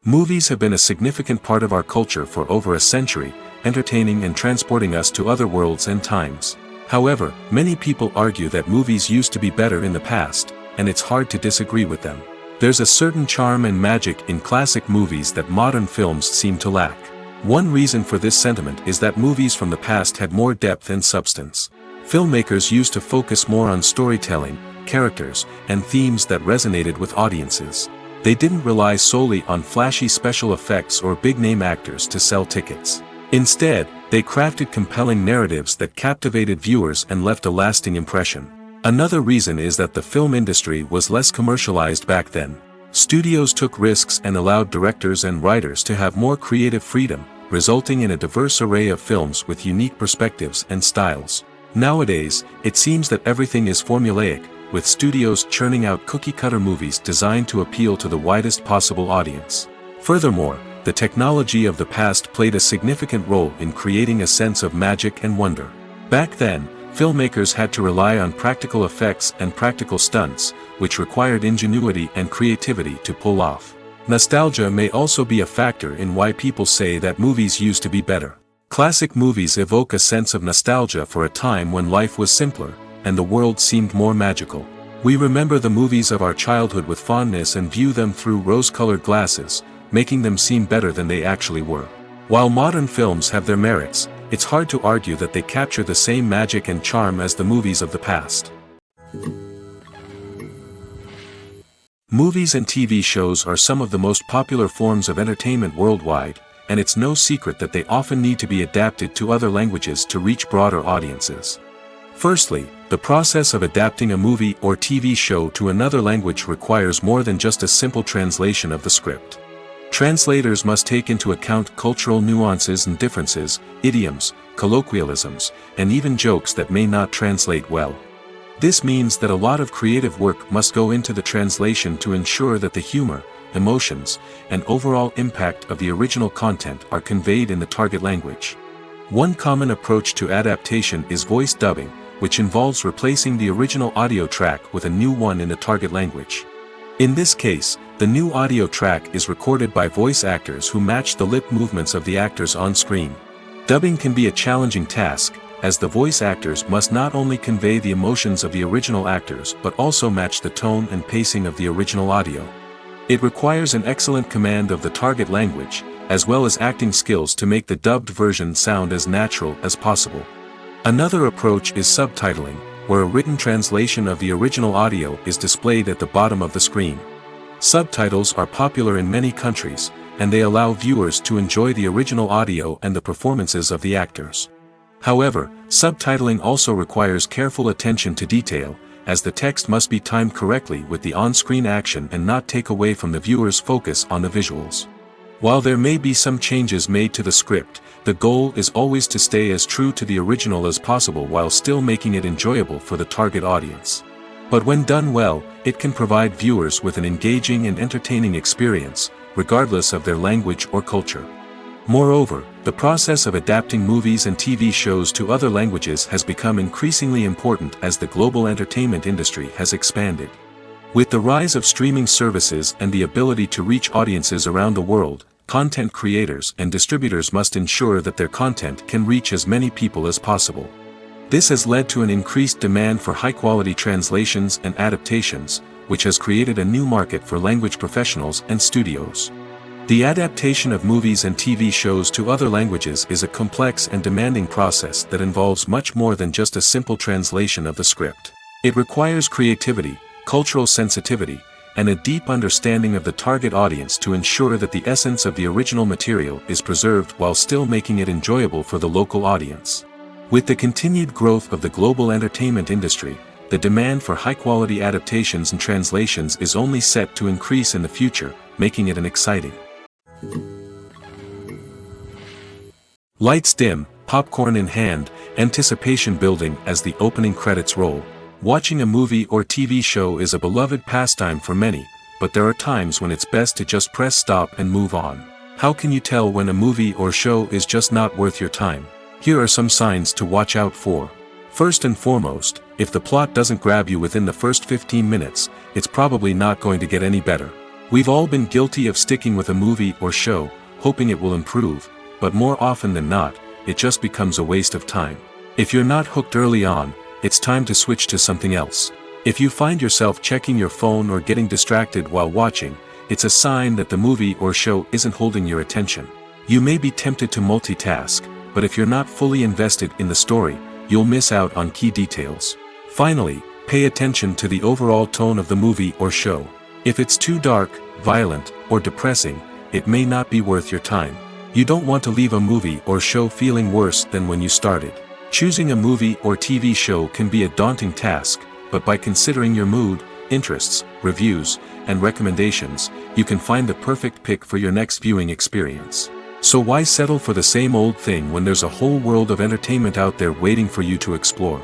Movies have been a significant part of our culture for over a century, entertaining and transporting us to other worlds and times. However, many people argue that movies used to be better in the past, and it's hard to disagree with them. There's a certain charm and magic in classic movies that modern films seem to lack. One reason for this sentiment is that movies from the past had more depth and substance. Filmmakers used to focus more on storytelling, characters, and themes that resonated with audiences. They didn't rely solely on flashy special effects or big-name actors to sell tickets. Instead, they crafted compelling narratives that captivated viewers and left a lasting impression. Another reason is that the film industry was less commercialized back then. Studios took risks and allowed directors and writers to have more creative freedom, resulting in a diverse array of films with unique perspectives and styles. Nowadays, it seems that everything is formulaic, with studios churning out cookie-cutter movies designed to appeal to the widest possible audience. Furthermore, the technology of the past played a significant role in creating a sense of magic and wonder. Back then, filmmakers had to rely on practical effects and practical stunts, which required ingenuity and creativity to pull off. Nostalgia may also be a factor in why people say that movies used to be better. Classic movies evoke a sense of nostalgia for a time when life was simpler, and the world seemed more magical. We remember the movies of our childhood with fondness and view them through rose-colored glasses, making them seem better than they actually were. While modern films have their merits, it's hard to argue that they capture the same magic and charm as the movies of the past. Movies and TV shows are some of the most popular forms of entertainment worldwide, and it's no secret that they often need to be adapted to other languages to reach broader audiences. Firstly, the process of adapting a movie or TV show to another language requires more than just a simple translation of the script. Translators must take into account cultural nuances and differences, idioms, colloquialisms, and even jokes that may not translate well. This means that a lot of creative work must go into the translation to ensure that the humor, emotions, and overall impact of the original content are conveyed in the target language. One common approach to adaptation is voice dubbing, which involves replacing the original audio track with a new one in the target language. In this case, the new audio track is recorded by voice actors who match the lip movements of the actors on screen. Dubbing can be a challenging task, as the voice actors must not only convey the emotions of the original actors but also match the tone and pacing of the original audio. It requires an excellent command of the target language, as well as acting skills to make the dubbed version sound as natural as possible. Another approach is subtitling, where a written translation of the original audio is displayed at the bottom of the screen. Subtitles are popular in many countries, and they allow viewers to enjoy the original audio and the performances of the actors. However, subtitling also requires careful attention to detail, as the text must be timed correctly with the on-screen action and not take away from the viewer's focus on the visuals. While there may be some changes made to the script, the goal is always to stay as true to the original as possible while still making it enjoyable for the target audience. But when done well, it can provide viewers with an engaging and entertaining experience, regardless of their language or culture. Moreover, the process of adapting movies and TV shows to other languages has become increasingly important as the global entertainment industry has expanded. With the rise of streaming services and the ability to reach audiences around the world, content creators and distributors must ensure that their content can reach as many people as possible. This has led to an increased demand for high-quality translations and adaptations, which has created a new market for language professionals and studios. The adaptation of movies and TV shows to other languages is a complex and demanding process that involves much more than just a simple translation of the script. It requires creativity, cultural sensitivity, and a deep understanding of the target audience to ensure that the essence of the original material is preserved while still making it enjoyable for the local audience. With the continued growth of the global entertainment industry, the demand for high-quality adaptations and translations is only set to increase in the future, making it an exciting. Lights dim, popcorn in hand, anticipation building as the opening credits roll. Watching a movie or TV show is a beloved pastime for many, but there are times when it's best to just press stop and move on. How can you tell when a movie or show is just not worth your time? Here are some signs to watch out for. First and foremost, if the plot doesn't grab you within the first 15 minutes, it's probably not going to get any better. We've all been guilty of sticking with a movie or show, hoping it will improve, but more often than not, it just becomes a waste of time. If you're not hooked early on, it's time to switch to something else. If you find yourself checking your phone or getting distracted while watching, it's a sign that the movie or show isn't holding your attention. You may be tempted to multitask, but if you're not fully invested in the story, you'll miss out on key details. Finally, pay attention to the overall tone of the movie or show. If it's too dark, violent, or depressing, it may not be worth your time. You don't want to leave a movie or show feeling worse than when you started. Choosing a movie or TV show can be a daunting task, but by considering your mood, interests, reviews, and recommendations, you can find the perfect pick for your next viewing experience. So why settle for the same old thing when there's a whole world of entertainment out there waiting for you to explore?